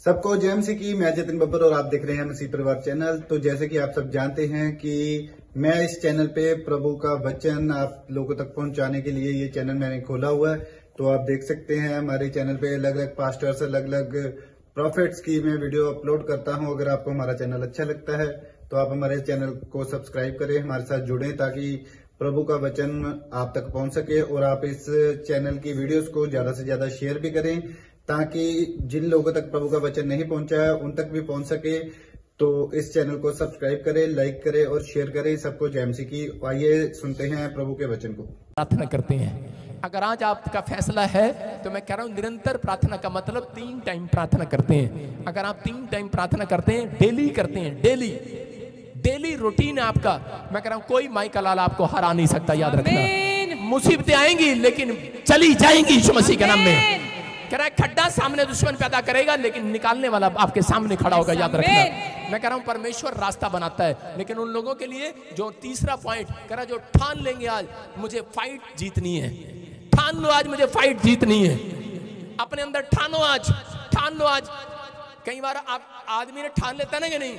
सबको जय मसीह की। मैं जतिन बब्बर और आप देख रहे हैं मसीह परिवार चैनल। तो जैसे कि आप सब जानते हैं कि मैं इस चैनल पे प्रभु का वचन आप लोगों तक पहुंचाने के लिए ये चैनल मैंने खोला हुआ है। तो आप देख सकते हैं हमारे चैनल पे अलग अलग पास्टर्स, अलग अलग प्रॉफिट्स की मैं वीडियो अपलोड करता हूं। अगर आपको हमारा चैनल अच्छा लगता है तो आप हमारे चैनल को सब्सक्राइब करें, हमारे साथ जुड़ें ताकि प्रभु का वचन आप तक पहुंच सके। और आप इस चैनल की वीडियोस को ज्यादा से ज्यादा शेयर भी करें ताकि जिन लोगों तक प्रभु का वचन नहीं पहुंचा है उन तक भी पहुंच सके। तो इस चैनल को सब्सक्राइब करें, लाइक करें और शेयर करें। सबको जय मसीह की। आइए सुनते हैं प्रभु के वचन को। प्रार्थना करते हैं। अगर आज आपका फैसला है तो मैं कह रहा हूं निरंतर प्रार्थना का मतलब 3 टाइम प्रार्थना करते हैं। अगर आप 3 टाइम प्रार्थना करते हैं, डेली करते हैं, डेली रूटीन है आपका, मैं कह रहा हूं कोई माइकल लाल आपको हरा नहीं सकता। याद रखना, मुसीबतें आएंगी लेकिन चली जाएंगी यीशु मसीह के नाम में। कह रहा है खड्डा सामने दुश्मन पैदा करेगा लेकिन निकालने वाला आपके सामने खड़ा होगा। याद रखना, मैं कह रहा हूं परमेश्वर रास्ता बनाता है, लेकिन उन लोगों के लिए जो तीसरा पॉइंट कह रहा है, जो ठान लेंगे आज मुझे फाइट जीतनी है, ठान लो आज मुझे फाइट जीतनी है। अपने अंदर ठानो आज, ठान लो आज। कई बार आप आदमी ने ठान लेता है ना कि नहीं,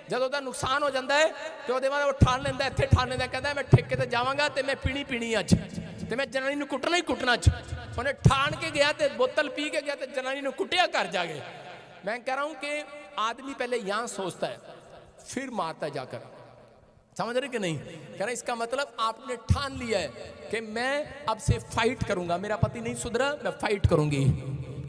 जब ਉਹਦਾ नुकसान हो जाता है तो वो ठान लेंदा, ਇੱਥੇ ठान लेंदा, कहता है मैं ठेके ते जावांगा ते मैं पीनी अज ते मैं जनानी ਨੂੰ ਕੁੱਟਣਾ ਹੀ ਕੁੱਟਣਾ अज। ਉਹਨੇ ठान के गया ते बोतल पी के गया ते जनानी ਨੂੰ ਕੁੱਟਿਆ घर जाके। मैं कह रहा हूं कि आदमी पहले यहां सोचता है फिर मारता है जाकर। समझ रहे कि नहीं? कह रहा इसका मतलब आपने ठान लिया है कि मैं अब से फाइट करूंगा, मेरा पति नहीं सुधरा मैं फाइट करूंगी,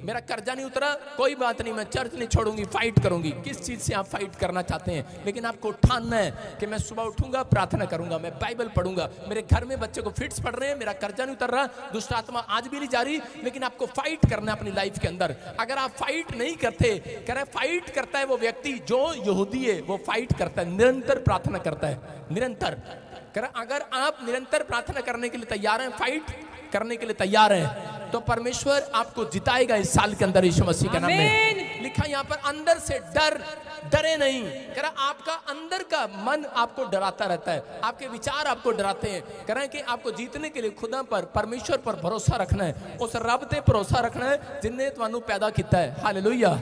मेरा कर्जा नहीं उतरा कोई बात नहीं, मैं चर्च नहीं छोड़ूंगी, फाइट करूंगी। किस चीज से आप फाइट करना चाहते हैं? लेकिन आपको ठानना है कि मैं सुबह उठूंगा, प्रार्थना करूंगा, मैं बाइबल पढ़ूंगा, मेरे घर में बच्चे को फिट्स पड़ रहे हैं, मेरा कर्जा नहीं उतर रहा, दुष्ट आत्मा आज भी नहीं जा रही, लेकिन आपको फाइट करना है अपनी लाइफ के अंदर। अगर आप फाइट नहीं करते, कह रहे फाइट करता है वो व्यक्ति जो यहूदी है, वो फाइट करता है, निरंतर प्रार्थना करता है, निरंतर। कह रहे अगर आप निरंतर प्रार्थना करने के लिए तैयार हैं, फाइट करने के लिए तैयार हैं, तो परमेश्वर आपको जिताएगा इस साल के अंदर यीशु मसीह के नाम में। लिखा यहाँ पर अंदर से डरे नहीं। कह रहा आपका अंदर का मन आपको डराता रहता है, आपके विचार आपको डराते हैं। कह रहे हैं कि आपको जीतने के लिए खुदा पर, परमेश्वर पर भरोसा रखना है, उस रब पे भरोसा रखना है जिन्हें तुहानू पैदा किया है। हालेलुया।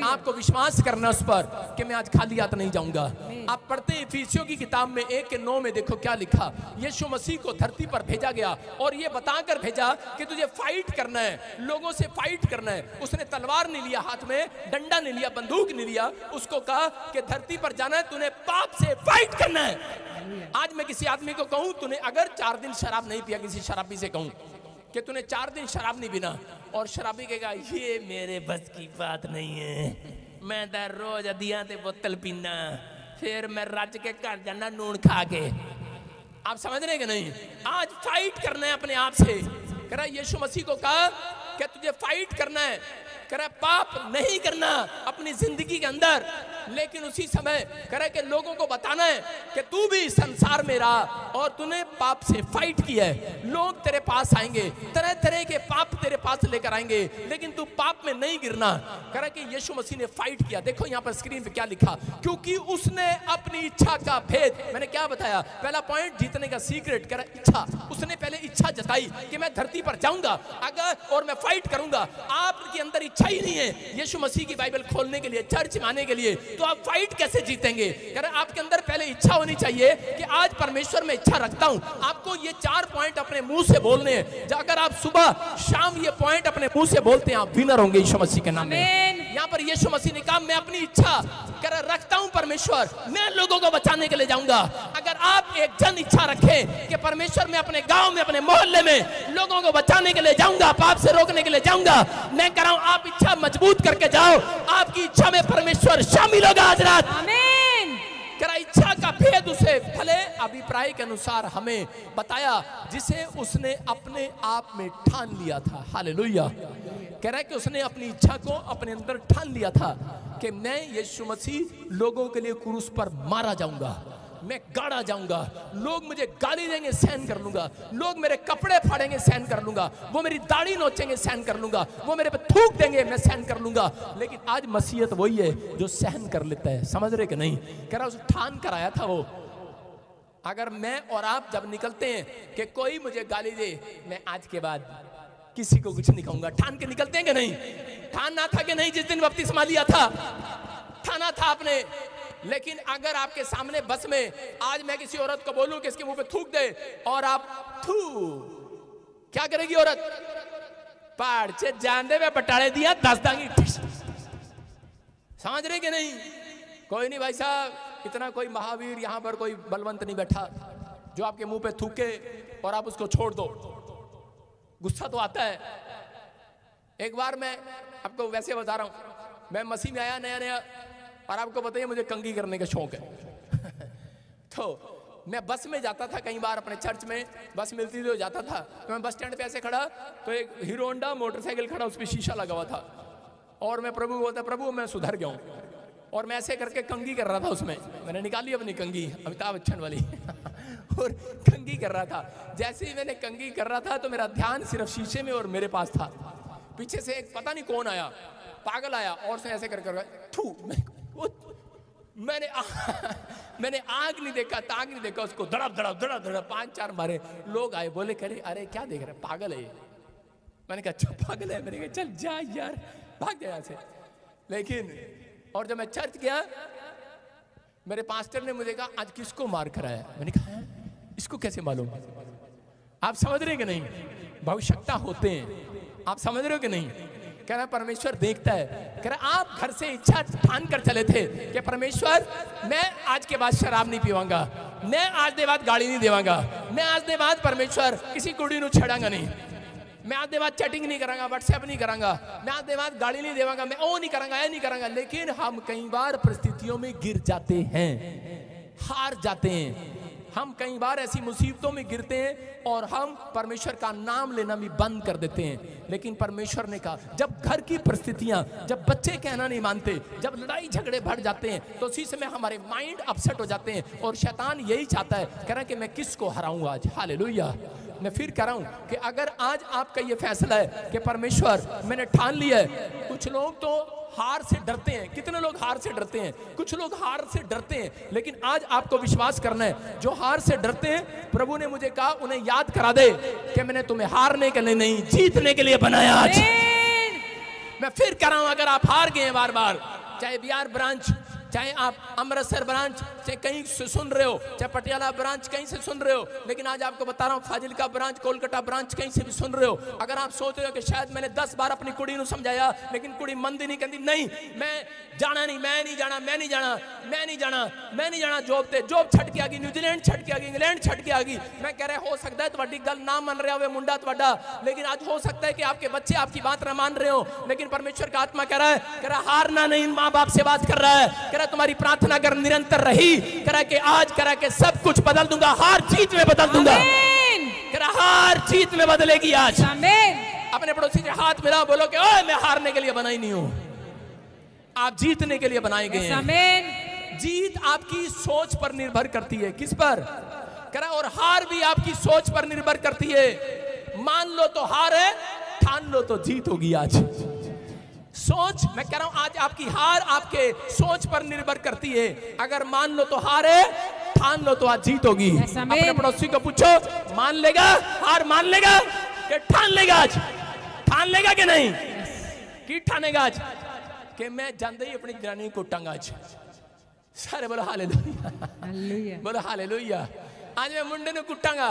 आपको विश्वास करना उस पर कि मैं आज खाली हाथ नहीं जाऊंगा। आप पढ़ते हैं इफिसियों की किताब में 1:9 में, देखो क्या लिखा। यीशु मसीह को धरती पर भेजा गया और ये बताकर भेजा कि तुझे फाइट करना है, लोगों से फाइट करना है। उसने तलवार नहीं लिया हाथ में, डंडा नहीं लिया, बंदूक नहीं लिया, उसको कहा कि धरती पर जाना है, तूने पाप से फाइट करना है। आज मैं किसी आदमी को कहूं तूने अगर 4 दिन शराब नहीं पिया, किसी शराबी से कहूं कि तूने 4 दिन शराब नहीं पीना, और शराबी कहेगा ये मेरे बस की बात नहीं है, मैं तो रोज अदियां ते बोतल पीना, फिर मैं रज के घर जाना नून खा के। आप समझ रहे कि नहीं? आज फाइट करना है अपने आप से। कह रहा यीशु मसीह को कहा कि तुझे फाइट करना है, कह रहा पाप नहीं करना अपनी जिंदगी के अंदर, लेकिन उसी समय कह रहा कि लोगों को बताना है कि तू भी संसार में रहा और तूने पाप से फाइट किया है। लोग तेरे पास आएंगे, तरह तरह के पाप तेरे पास लेकर आएंगे, लेकिन तू पाप में नहीं गिरना। कह रहा कि यीशु मसीह ने फाइट किया। देखो यहाँ पर स्क्रीन पे क्या लिखा, क्योंकि उसने अपनी इच्छा का भेद, मैंने क्या बताया पहला पॉइंट, जीतने का सीक्रेट। कह रहा इच्छा, उसने पहले इच्छा जताई कि मैं धरती पर जाऊंगा अगर और मैं फाइट करूंगा। आपके अंदर इच्छा ही नहीं है यीशु मसीह की बाइबल खोलने के लिए, चर्च में आने के लिए, तो आप फाइट कैसे जीतेंगे? कह रहे आपके अंदर पहले इच्छा होनी चाहिए कि आज परमेश्वर में इच्छा रखता हूं। आपको ये 4 पॉइंट अपने मुंह से बोलने हैं। अगर आप सुबह शाम ये पॉइंट अपने मुंह से बोलते हैं, आप विनर होंगे यीशु मसीह के नाम में। यहाँ पर यीशु मसीह ने कहा मैं अपनी इच्छा कर रखता हूं परमेश्वर, मैं लोगों को बचाने के लिए जाऊंगा। अगर आप एक जन इच्छा रखें कि परमेश्वर में अपने गांव में, अपने मोहल्ले में लोगों को बचाने के लिए जाऊंगा, पाप से रोकने के लिए जाऊंगा, मैं कह रहा हूं आप इच्छा मजबूत करके जाओ, आपकी इच्छा में परमेश्वर शामिल होगा आज रात। आमीन। कह रहा इच्छा का भेद उसे भले अभिप्राय के अनुसार हमें बताया जिसे उसने अपने आप में ठान लिया था। हालेलुया। कह रहा है कि उसने अपनी इच्छा को अपने अंदर ठान लिया था कि मैं यीशु मसीह लोगों के लिए क्रूस पर मारा जाऊंगा, मैं गाड़ा जाऊंगा, लोग मुझे गाली देंगे सहन कर लूंगा, लोग मेरे कपड़े फाड़ेंगे सहन कर लूंगा, वो मेरी दाढ़ी नोचेंगे सहन कर लूंगा, वो मेरे पे थूक देंगे मैं सहन कर लूंगा। लेकिन आज मसीहत वही है जो सहन कर लेता है। समझ रहे कि नहीं? कह रहा उस ठान कर आया था वो। अगर मैं और आप जब निकलते हैं कि कोई मुझे गाली दे, मैं आज के बाद किसी को कुछ नहीं कहूंगा। ठान के निकलते हैं कि नहीं? ठानना था कि नहीं? जिस दिन बपतिस्मा लिया था ठाना था आपने। लेकिन अगर आपके सामने बस में आज मैं किसी औरत को बोलूं कि इसके मुंह पे थूक दे और आप थू, क्या करेगी औरत? पहाड़ से जान दे वे बटाले दिया 10 दांगी। समझ रहे कि नहीं? कोई नहीं भाई साहब, इतना कोई महावीर यहां पर कोई बलवंत नहीं बैठा जो आपके मुंह पे थूके और आप उसको छोड़ दो। गुस्सा तो आता है। एक बार मैं आपको वैसे बता रहा हूं, मैं मसीह में आया नया नया और आपको बताइए मुझे कंघी करने का शौक है। तो मैं बस में जाता था, कई बार अपने चर्च में बस मिलती थी तो जाता था। तो मैं बस स्टैंड पे ऐसे खड़ा तो एक हीरो होंडा मोटरसाइकिल खड़ा, उस पर शीशा लगा हुआ था और मैं प्रभु बोलता, प्रभु मैं सुधर गया हूं। और मैं ऐसे करके कंघी कर रहा था उसमें, मैंने निकाली अपनी कंघी अमिताभ बच्चन वाली और कंघी कर रहा था। जैसे ही मैंने कंघी कर रहा था तो मेरा ध्यान सिर्फ शीशे में और मेरे पास था। पीछे से एक पता नहीं कौन आया, पागल आया और से ऐसे कर थू। मैंने आग नहीं देखा, ताक नहीं देखा, उसको धड़प धड़प धड़प धड़प 5-4 मारे। लोग आए, बोले करे अरे क्या देख रहे, पागल है। मैंने कहा अच्छा पागल है। मैंने कहा चल जा यार, भाग गया यहाँ से। लेकिन और जब मैं चर्च गया, मेरे पास्टर ने मुझे कहा आज किसको मार कराया? मैंने कहा इसको कैसे मालूम? आप समझ रहे कि नहीं? भविष्यता होते हैं, आप समझ रहे हो कि नहीं? कह रहा परमेश्वर देखता है। कह रहा आप घर से इच्छा ठान कर चले थे कि परमेश्वर मैं आज के बाद शराब नहीं पीवांगा, मैं आज के बाद गाड़ी नहीं देवांगा, मैं आज के बाद परमेश्वर किसी कुड़ी को छेड़ांगा नहीं, मैं आज के बाद चैटिंग नहीं करांगा, व्हाट्सएप नहीं करांगा, मैं आज के बाद गाड़ी नहीं देवांगा, मैं वो नहीं करांगा, ये नहीं करांगा। लेकिन हम कई बार परिस्थितियों में गिर जाते हैं, हार जाते हैं। हम कई बार ऐसी मुसीबतों में गिरते हैं और हम परमेश्वर का नाम लेना भी बंद कर देते हैं। लेकिन परमेश्वर ने कहा जब घर की परिस्थितियां, जब बच्चे कहना नहीं मानते, जब लड़ाई झगड़े बढ़ जाते हैं तो उसी समय हमारे माइंड अपसेट हो जाते हैं और शैतान यही चाहता है, कह रहा है कि मैं किसको हराऊं आज। हालेलुया। मैं फिर कह रहा हूं कि अगर आज आपका ये फैसला है कि परमेश्वर मैंने ठान लिया है। कुछ लोग तो हार से डरते हैं, कितने लोग हार से डरते हैं? कुछ लोग हार से डरते हैं, लेकिन आज आपको विश्वास करना है, जो हार से डरते हैं प्रभु ने मुझे कहा उन्हें याद करा दे कि मैंने तुम्हें हारने के लिए नहीं, जीतने के लिए बनाया आज। मैं फिर कह रहा हूं, अगर आप हार गए हैं बार बार, चाहे बिहार ब्रांच, चाहे आप अमृतसर ब्रांच चाहे कहीं से सुन रहे हो, चाहे पटियाला ब्रांच कहीं से सुन रहे हो, लेकिन आज आपको बता रहा हूं फाजिलका ब्रांच, कोलकाता ब्रांच कहीं से भी सुन रहे हो, अगर आप सोच रहे हो कि शायद मैंने 10 बार अपनी कुड़ी को समझाया लेकिन कुड़ी मंदी नहीं कहती, नहीं मैं जाना नहीं, मैं नहीं जाना, मैं नहीं जाना, मैं नहीं जाना, मैं नहीं जाना जॉब ते, जॉब छट के आ गई, न्यूजीलैंड छट के आ गई, इंग्लैंड छट के आ गई। मैं कह रहा हो सकता है तुम्हारी गल ना मन रहा हो मुंडा तुम्हारा, लेकिन आज हो सकता है कि आपके बच्चे आपकी बात ना मान रहे हो, लेकिन परमेश्वर का आत्मा कह रहा है, कह रहा हारना नहीं, माँ बाप से बात कर रहा है, कह रहा तुम्हारी प्रार्थना अगर निरंतर रही, कह रहा कि आज कह रहा कि सब कुछ बदल दूंगा, हार जीत में बदल दूंगा, कह रहा हार जीत में बदलेगी आज। अपने पड़ोसी से हाथ मिलाओ, बोलो कि ओए मैं हारने के लिए बना ही नहीं हूं, आप जीतने के लिए बनाए गए हैं। जीत आपकी सोच पर निर्भर करती है। किस पर? कह रहा और हार भी आपकी सोच पर निर्भर करती है। मान लो तो हार है, ठान लो तो जीत होगी आज। सोच, मैं कह रहा हूं आज आपकी हार आपके सोच पर निर्भर करती है। अगर मान लो तो हार है, ठान लो तो आज जीत होगी। अपने पड़ोसी को पूछो, मान लेगा, हार मान लेगा कि ठान लेगा? आज ठान लेगा कि नहीं? कि ठानेगा आज कि मैं जानते ही अपनी जनानी को टांगा आज। सारे बोलो हालेलुया, बोलो हालेलुया। आज मैं मुंडे ने कुटांगा,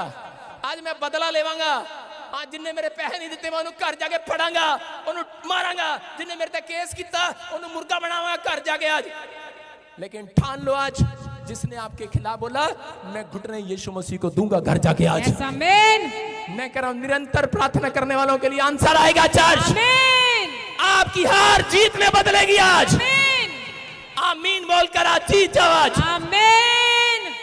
आज मैं बदला लेवांगा, आज जिन्हें मेरे पैसे नहीं दिते मैं घर जाके फड़ांगा, मारांगा, जिन्हें मेरे ते केस किया उन्हें मुर्गा बनाऊंगा घर जाके आज। लेकिन ठान लो आज, जिसने आपके खिलाफ बोला मैं घुटने यीशु मसीह को दूंगा घर जाके आज। मैं कह रहा हूं निरंतर प्रार्थना करने वालों के लिए आंसर आएगा आज। आपकी हार जीत में बदलेगी आज। आमीन बोलकर आज जीत जाओ आज।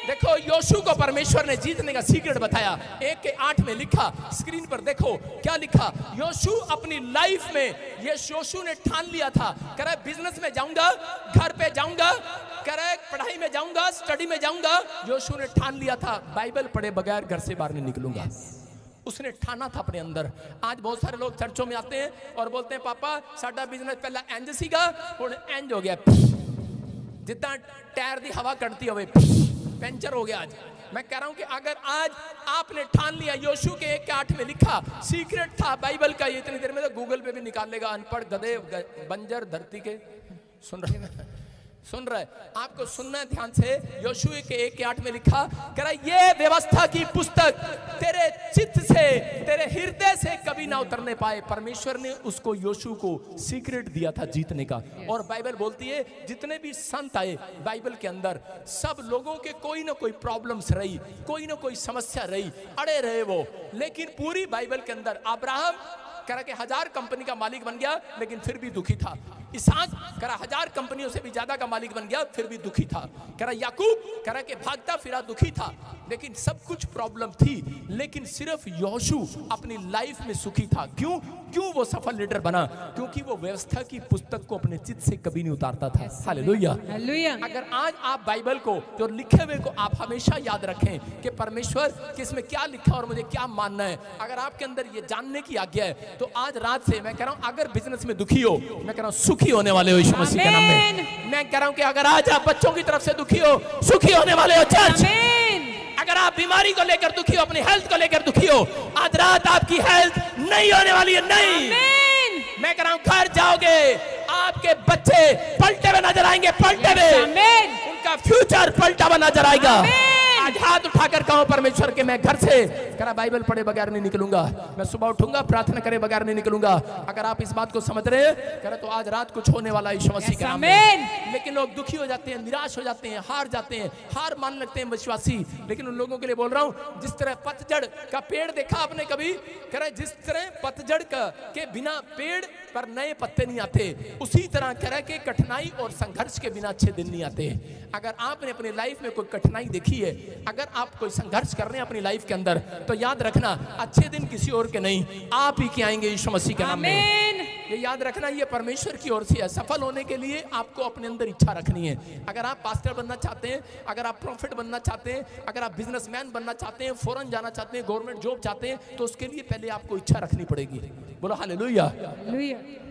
देखो योशू को परमेश्वर ने जीतने का सीक्रेट बताया। 1:8 में लिखा, स्क्रीन पर देखो क्या लिखा। योशू अपनी लाइफ में ये योशू ने ठान लिया था, कह रहा है बिजनेस में जाऊंगा, घर पे जाऊंगा, कह रहा है पढ़ाई में जाऊंगा, स्टडी में जाऊंगा। योशू ने ठान लिया था बाइबल पढ़े बगैर घर से बाहर नहीं निकलूंगा। उसने ठाना था अपने अंदर। आज बहुत सारे लोग चर्चों में आते हैं और बोलते हैं पापा साडा बिजनेस पहला इंज सीगा हुण इंज हो गया, जिद्दां टायर दी हवा कढ़ती होवे। पंचर हो गया आज। मैं कह रहा हूं कि अगर आज आपने ठान लिया, योशू के 1:8 में लिखा, सीक्रेट था बाइबल का, ये इतनी देर में तो गूगल पे भी निकाल लेगा, अनपढ़ गधे बंजर धरती के। सुन रहे आपको सुनना है ध्यान से। योशू के 1:8 में लिखा, कह रहा ये व्यवस्था की पुस्तक तेरे चित्त से, तेरे हृदय से कभी ना उतरने पाए। परमेश्वर ने उसको, योशू को सीक्रेट दिया था जीतने का। और बाइबल बोलती है जितने भी संत आए बाइबल के अंदर, सब लोगों के कोई ना कोई प्रॉब्लम्स रही, कोई ना कोई समस्या रही, अड़े रहे वो, लेकिन पूरी बाइबल के अंदर अब्राहम कह रहा कि 1000 कंपनी का मालिक बन गया लेकिन फिर भी दुखी था। इसहाक कह रहा 1000 कंपनियों से भी ज्यादा का मालिक बन गया फिर भी दुखी था। कह रहा याकूब कह रहा कि भागता फिरा दुखी था, लेकिन सब कुछ प्रॉब्लम थी, लेकिन सिर्फ योशू अपनी लाइफ में सुखी था। क्यों? क्यों वो सफल लीडर बना? क्योंकि वो व्यवस्था की पुस्तक को अपने चित्त से कभी नहीं उतारता था। हालेलुया। अगर आज आप बाइबल को, जो लिखे हुए को आप हमेशा याद रखें कि परमेश्वर किसमें क्या लिखा और मुझे क्या मानना है, अगर आपके अंदर ये जानने की आज्ञा है, तो आज रात से मैं कह रहा हूं, अगर बिजनेस में दुखी हो, मैं कह रहा हूं सुखी होने वाले हो यीशु मसीह के नाम में। मैं कह रहा हूं कि अगर आज आप बच्चों की तरफ से दुखी हो, सुखी होने वाले हो चर्च। अगर आप बीमारी को लेकर दुखी हो, अपनी हेल्थ को लेकर दुखी हो, आज रात आपकी हेल्थ नहीं होने वाली है। नहीं, मैं कह रहा हूं घर जाओगे, आपके बच्चे पलटे हुए नजर आएंगे, पलटे हुए, उनका फ्यूचर पलटा हुआ नजर आएगा। आज हाथ उठाकर कहो परमेश्वर के मैं घर से करा बाइबल पढ़े बगैर नहीं निकलूंगा, मैं सुबह उठूंगा प्रार्थना करे बगैर नहीं निकलूंगा। अगर आप इस बात को समझ रहे हैं करा तो आज रात कुछ होने वाला है यीशु मसीह के नाम में। लेकिन लोग दुखी हो जाते हैं, निराश हो जाते हैं, हार जाते हैं, हार मान लगते हैं विश्वासी। लेकिन उन लोगों के लिए बोल रहा हूं, जिस तरह पतझड़ का पेड़ देखा आपने कभी, कह रहा जिस तरह पतझड़ के बिना पेड़ पर नए पत्ते नहीं आते, उसी तरह कह रहा कि कठिनाई और संघर्ष के बिना अच्छे दिन नहीं आते। अगर आपने अपनी लाइफ में कोई कठिनाई देखी है, अगर आप कोई संघर्ष कर रहे हैं अपनी लाइफ के अंदर, तो याद रखना अच्छे दिन किसी और के नहीं, आप ही के आएंगे यीशु मसीह के नाम में। ये याद रखना, ये परमेश्वर की ओर से है। सफल होने के लिए आपको अपने अंदर इच्छा रखनी है। अगर आप पास्टर बनना चाहते हैं, अगर आप प्रॉफिट बनना चाहते हैं, अगर आप बिजनेसमैन बनना चाहते हैं, फॉरेन जाना चाहते हैं, गवर्नमेंट जॉब चाहते हैं, तो उसके लिए पहले आपको इच्छा रखनी पड़ेगी। बोलो हालेलुया।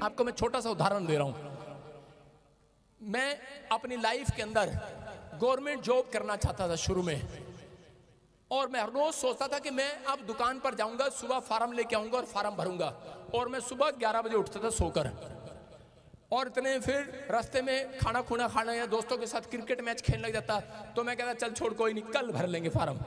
आपको मैं छोटा सा उदाहरण दे रहा हूं। मैं अपनी लाइफ के अंदर गवर्नमेंट जॉब करना चाहता था शुरू में, और मैं हर रोज सोचता था कि मैं अब दुकान पर जाऊंगा, सुबह फार्म लेके आऊंगा और फार्म भरूंगा। और मैं सुबह 11 बजे उठता था सोकर, और इतने फिर रास्ते में खाना खुना खाना या दोस्तों के साथ क्रिकेट मैच खेलने लग जाता। तो मैं कहता चल छोड़ कोई नहीं, कल भर लेंगे फार्म।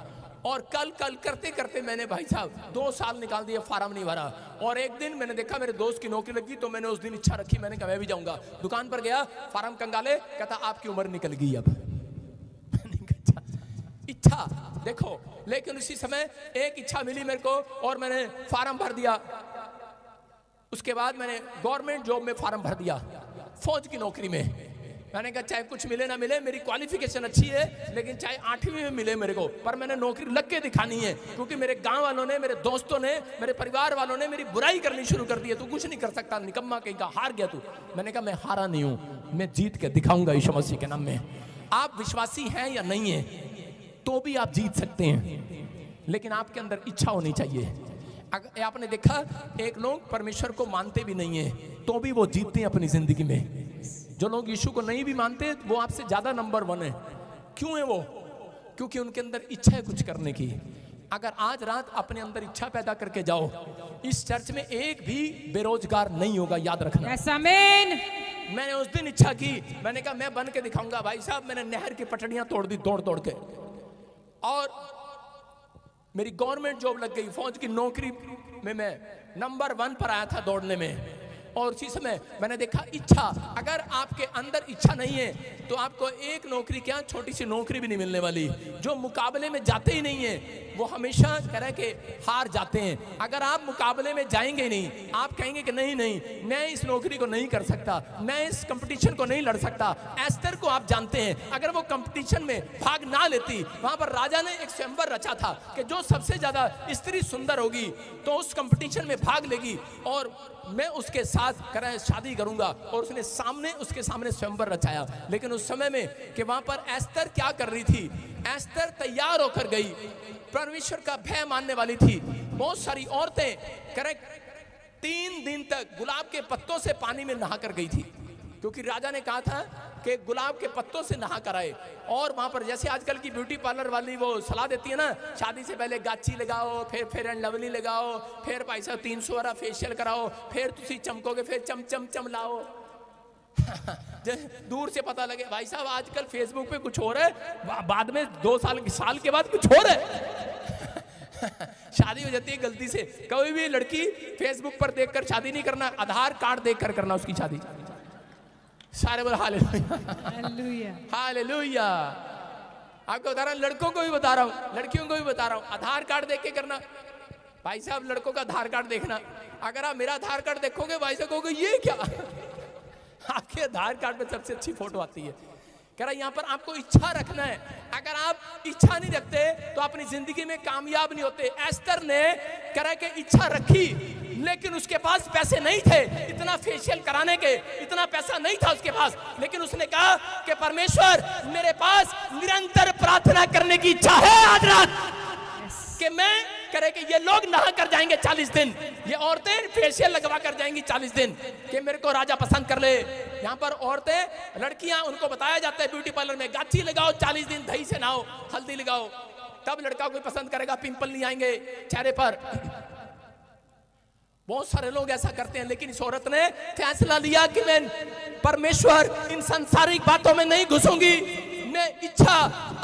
और कल करते करते मैंने भाई साहब 2 साल निकाल दिए, फार्म नहीं भरा। और एक दिन मैंने देखा मेरे दोस्त की नौकरी लगी, तो मैंने उस दिन इच्छा रखी, मैंने कहा मैं भी जाऊंगा। दुकान पर गया, फार्म कंगाले, कहता आपकी उम्र निकल गई अब। इच्छा देखो, लेकिन उसी समय एक इच्छा मिली मेरे को और मैंने फार्म भर दिया। उसके बाद मैंने गवर्नमेंट जॉब में फार्म भर दिया, फौज की नौकरी में। मैंने कहा चाहे कुछ मिले ना मिले, मेरी क्वालिफिकेशन अच्छी है, लेकिन चाहे 8वीं में मिले मेरे को, पर मैंने नौकरी लग के दिखानी है। क्योंकि मेरे गांव वालों ने, मेरे दोस्तों ने, मेरे परिवार वालों ने मेरी बुराई करनी शुरू कर दी है, तू कुछ नहीं कर सकता, निकम्मा कहीं का, हार गया तू। मैंने कहा मैं हारा नहीं हूं, मैं जीत के दिखाऊंगा यीशु मसीह के नाम में। आप विश्वासी हैं या नहीं है तो भी आप जीत सकते हैं, लेकिन आपके अंदर इच्छा होनी चाहिए। अगर आपने देखा एक लोग परमेश्वर को मानते भी नहीं है तो भी वो जीतते हैं अपनी जिंदगी में। जो लोग यीशु को नहीं भी मानते वो आपसे ज्यादा नंबर 1 है। क्यों है वो? क्योंकि उनके अंदर इच्छा है कुछ करने की। अगर आज रात अपने अंदर इच्छा पैदा करके जाओ, इस चर्च में एक भी बेरोजगार नहीं होगा, याद रखना। आमीन। मैंने उस दिन इच्छा की, मैंने कहा मैं बन के दिखाऊंगा। भाई साहब मैंने नहर की पटड़ियां तोड़ दी दौड़ दौड़ के, और मेरी गवर्नमेंट जॉब लग गई। फौज की नौकरी में मैं नंबर 1 पर आया था दौड़ने में। और उसी समय मैंने देखा इच्छा, अगर आपके अंदर इच्छा नहीं है तो आपको एक नौकरी क्या, छोटी सी नौकरी भी नहीं मिलने वाली। जो मुकाबले में जाते ही नहीं है वो हमेशा कह रहे कि हार जाते हैं। अगर आप मुकाबले में जाएंगे नहीं, आप कहेंगे कि नहीं नहीं मैं इस नौकरी को नहीं कर सकता, मैं इस कंपटीशन को नहीं लड़ सकता। एस्तर को आप जानते हैं, अगर वो कंपटीशन में भाग ना लेती, वहां पर राजा ने एक स्वयंवर रचा था कि जो सबसे ज्यादा स्त्री सुंदर होगी तो उस कंपटीशन में भाग लेगी और मैं उसके साथ शादी करूंगा। और उसने उसके सामने स्वयंवर रचाया। लेकिन उस समय में कि वहां पर एस्तर क्या कर रही थी, एस्तर तैयार होकर गई, परमेश्वर का भय मानने वाली थी। बहुत सारी औरतें 3 दिन तक गुलाब के पत्तों से पानी में नहा कर गई थी। क्योंकि राजा ने कहा था कि गुलाब के पत्तों से नहा कर आए। और वहां पर जैसे आजकल की ब्यूटी पार्लर वाली वो सलाह देती है ना, शादी से पहले गाची लगाओ, फिर फेयर एंड लवली लगाओ, फिर भाई साहब 300 वाला फेशियल कराओ, फिर तुसी चमकोगे, फिर चम चम चम लाओ। दूर से पता लगे भाई साहब आजकल फेसबुक पे कुछ हो रहा है, बाद में 2 साल के बाद कुछ हो रहा है। शादी हो जाती है गलती से। कोई भी लड़की फेसबुक पर देखकर शादी नहीं करना, आधार कार्ड देखकर करना उसकी शादी। सारे बोल हालेलुया हालेलुया। आपको बता रहा हूं, लड़कों को भी बता रहा हूं, लड़कियों को भी बता रहा हूं, आधार कार्ड देख के करना। भाई साहब लड़कों का आधार कार्ड देखना, अगर आप मेरा आधार कार्ड देखोगे भाई साहब कहोगे ये क्या, आपके आधार कार्ड में सबसे अच्छी फोटो आती है। कह रहा यहाँ पर आपको इच्छा रखना है, अगर आप इच्छा नहीं रखते तो अपनी जिंदगी में कामयाब नहीं होते। एस्तर ने कह रहा कि इच्छा रखी लेकिन उसके पास पैसे नहीं थे इतना फेशियल कराने के, इतना पैसा नहीं था उसके पास, लेकिन उसने कहा कि परमेश्वर मेरे पास निरंतर प्रार्थना करने की इच्छा है आज रात, कि मैं करे कि ये लोग नहा कर जाएंगे 40 दिन, ये औरतें फेशियल लगवा कर जाएंगी 40 दिन, कि मेरे को राजा पसंद कर ले। यहाँ पर औरतें लड़कियां उनको बताया जाता है ब्यूटी पार्लर में गाची लगाओ 40 दिन, दही से नहाओ, हल्दी लगाओ, तब लड़का कोई पसंद करेगा, पिंपल नहीं आएंगे चेहरे पर। बहुत सारे लोग ऐसा करते हैं, लेकिन इस औरत ने फैसला लिया कि मैं परमेश्वर इन सांसारिक बातों में नहीं घुसूंगी। मैं इच्छा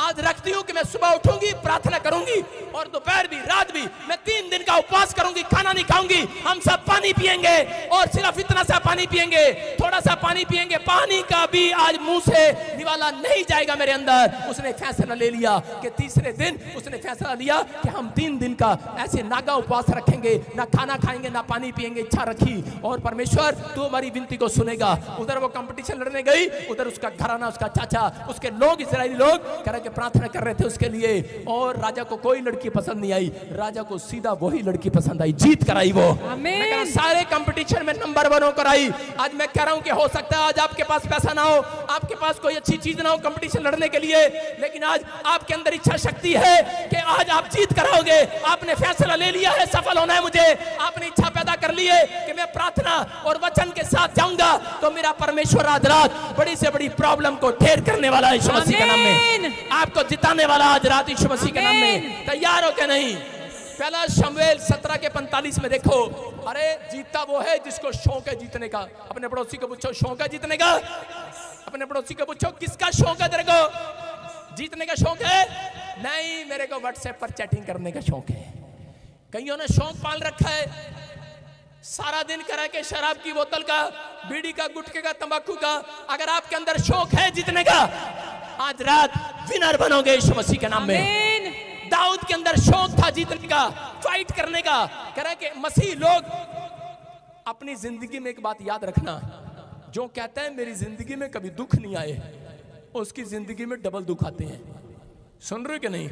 आज रखती हूं कि मैं सुबह उठूंगी, प्रार्थना करूंगी और दोपहर भी रात भी मैं 3 दिन का उपवास करूंगी, खाना नहीं खाऊंगी, हम सब पानी पिएंगे और सिर्फ इतना सा पानी पिएंगे, थोड़ा सा पानी पिएंगे, पानी का भी आज मुंह से निवाला नहीं जाएगा मेरे अंदर। उसने फैसला ले लिया कि तीसरे दिन उसने फैसला लिया कि हम 3 दिन का ऐसे नागा उपवास रखेंगे, ना खाना खाएंगे ना पानी पिएंगे। इच्छा रखी और परमेश्वर तू हमारी विनती को सुनेगा। उधर वो कंपटीशन लड़ने गई, उधर उसका घराना, उसका चाचा, उसके लोग, इस्राएली लोग कह के प्रार्थना कर रहे थे उसके लिए, और राजा को कोई लड़की पसंद नहीं आई, राजा को सीधा वही लड़की पसंद आई, जीत कराई वो। मैं सारे कंपटीशन में नंबर 1 होकर आई। आज मैं कह रहा हूं कि हो सकता है आज आपके पास पैसा ना हो, आपके पास कोई अच्छी चीज ना हो कंपटीशन लड़ने के लिए, लेकिन आज आपके अंदर इच्छा शक्ति है कि आज आप जीत कराओगे। आपने फैसला ले लिया है सफल होना है मुझे, आपने इच्छा पैदा कर ली है कि मैं प्रार्थना और वचन के साथ जाऊंगा, तो मेरा परमेश्वर आज रात बड़ी से बड़ी प्रॉब्लम को ढेर करने वाला है यीशु मसीह के नाम में, आपको जिताने वाला आज रात यीशु मसीह के नाम में। तैयार हो क्या? नहीं। पहला शमूएल 17 के 45 में देखो, अरे जीता वो है जिसको शौक है जीतने का। अपने पड़ोसी को पूछो शौक है जीतने का, अपने पड़ोसी को पूछो किसका शौक है, तेरे को जीतने का शौक है? नहीं, मेरे को व्हाट्सएप पर चैटिंग करने का शौक है। कईयों ने शौक पाल रखा है, सारा दिन करा के शराब की बोतल का, बीड़ी का, गुटखे का, तंबाकू का। अगर आपके अंदर शौक है जीतने का, आज रात विनर बनोगे यीशु मसीह के नाम में। दाऊद के अंदर शौक था जीतने का, फाइट करने का। कह रहा है कि मसीह लोग अपनी जिंदगी में एक बात याद रखना, जो कहता है मेरी जिंदगी में कभी दुख नहीं आए, उसकी जिंदगी में डबल दुख आते हैं। सुन रहे कि नहीं?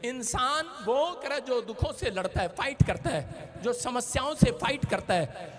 इंसान वो करे जो दुखों से लड़ता है, फाइट करता है, जो समस्याओं से फाइट करता है।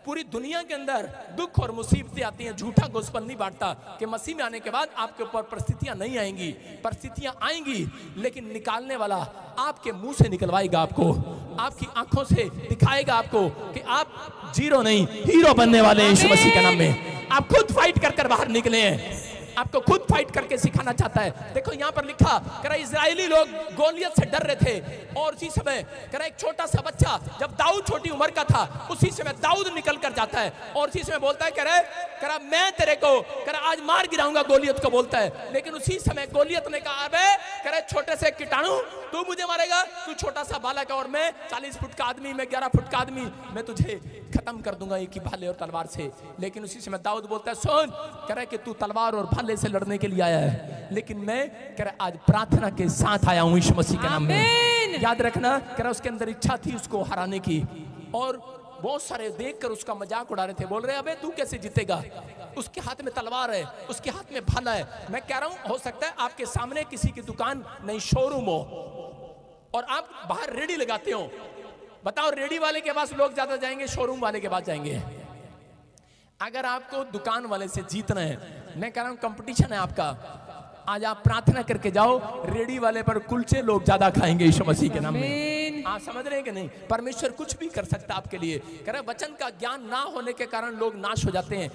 पूरी दुनिया के अंदर दुख और मुसीबतें आती हैं, झूठा गोस्पल नहीं बांटता कि मसीह में आने के बाद आपके ऊपर परिस्थितियां नहीं आएंगी। परिस्थितियां आएंगी लेकिन निकालने वाला आपके मुंह से निकलवाएगा, आपको आपकी आंखों से दिखाएगा आपको कि आप जीरो नहीं हीरो बनने वाले हैं यीशु मसीह के नाम में। आप खुद फाइट कर कर बाहर निकले हैं, आपको खुद फाइट करके सिखाना चाहता है। देखो यहाँ पर लिखा, कह रहा इजरायली लोग गोलियत से डर रहे थे, और उसी समय कह रहा एक छोटा सा बच्चा, जब दाऊद छोटी उम्र का था, उसी समय दाऊद निकल कर जाता है और उसी समय बोलता है, कह रहा मैं तेरे को कह रहा आज मार गिराऊंगा, गोलियत को बोलता है। लेकिन उसी समय गोलियत ने कहा, अबे कह रहा छोटे से कीटाणु, तू मुझे मारेगा? तू छोटा सा बालक है और मैं 40 फुट का आदमी, मैं 11 फुट का आदमी, मैं तुझे खत्म कर दूंगा एक ही भाले और तलवार से। लेकिन उसी समय दाऊद बोलता है, सुन, कह रहा कि तू तलवार और भाले से लड़ने के लिए आया है, लेकिन मैं कह रहा आज प्रार्थना के साथ आया हूं यीशु मसीह के नाम में। याद रखना, कह रहा उसके अंदर इच्छा थी उसको हराने की, और बहुत सारे देखकर उसका मजाक उड़ा रहे थे, बोल रहे अबे तू कैसे जीतेगा, उसके हाथ में तलवार है, उसके हाथ में भाला है। मैं कह रहा हूं हो सकता है आपके सामने किसी की दुकान नहीं, शोरूम हो, और आप बाहर रेडी लगाते हो। बताओ, रेडी वाले के पास लोग ज्यादा जाएंगे, शोरूम वाले के पास जाएंगे? अगर आपको दुकान वाले से जीतना है, मैं कह रहा हूं कंपटीशन है आपका, आज आप प्रार्थना करके जाओ, रेडी वाले पर कुलचे लोग ज्यादा खाएंगे यीशु मसीह के नाम में। आप समझ रहे हैं कि नहीं? परमेश्वर कुछ भी कर सकता है आपके लिए। कह रहे वचन का ज्ञान ना होने के कारण लोग नाश हो जाते हैं।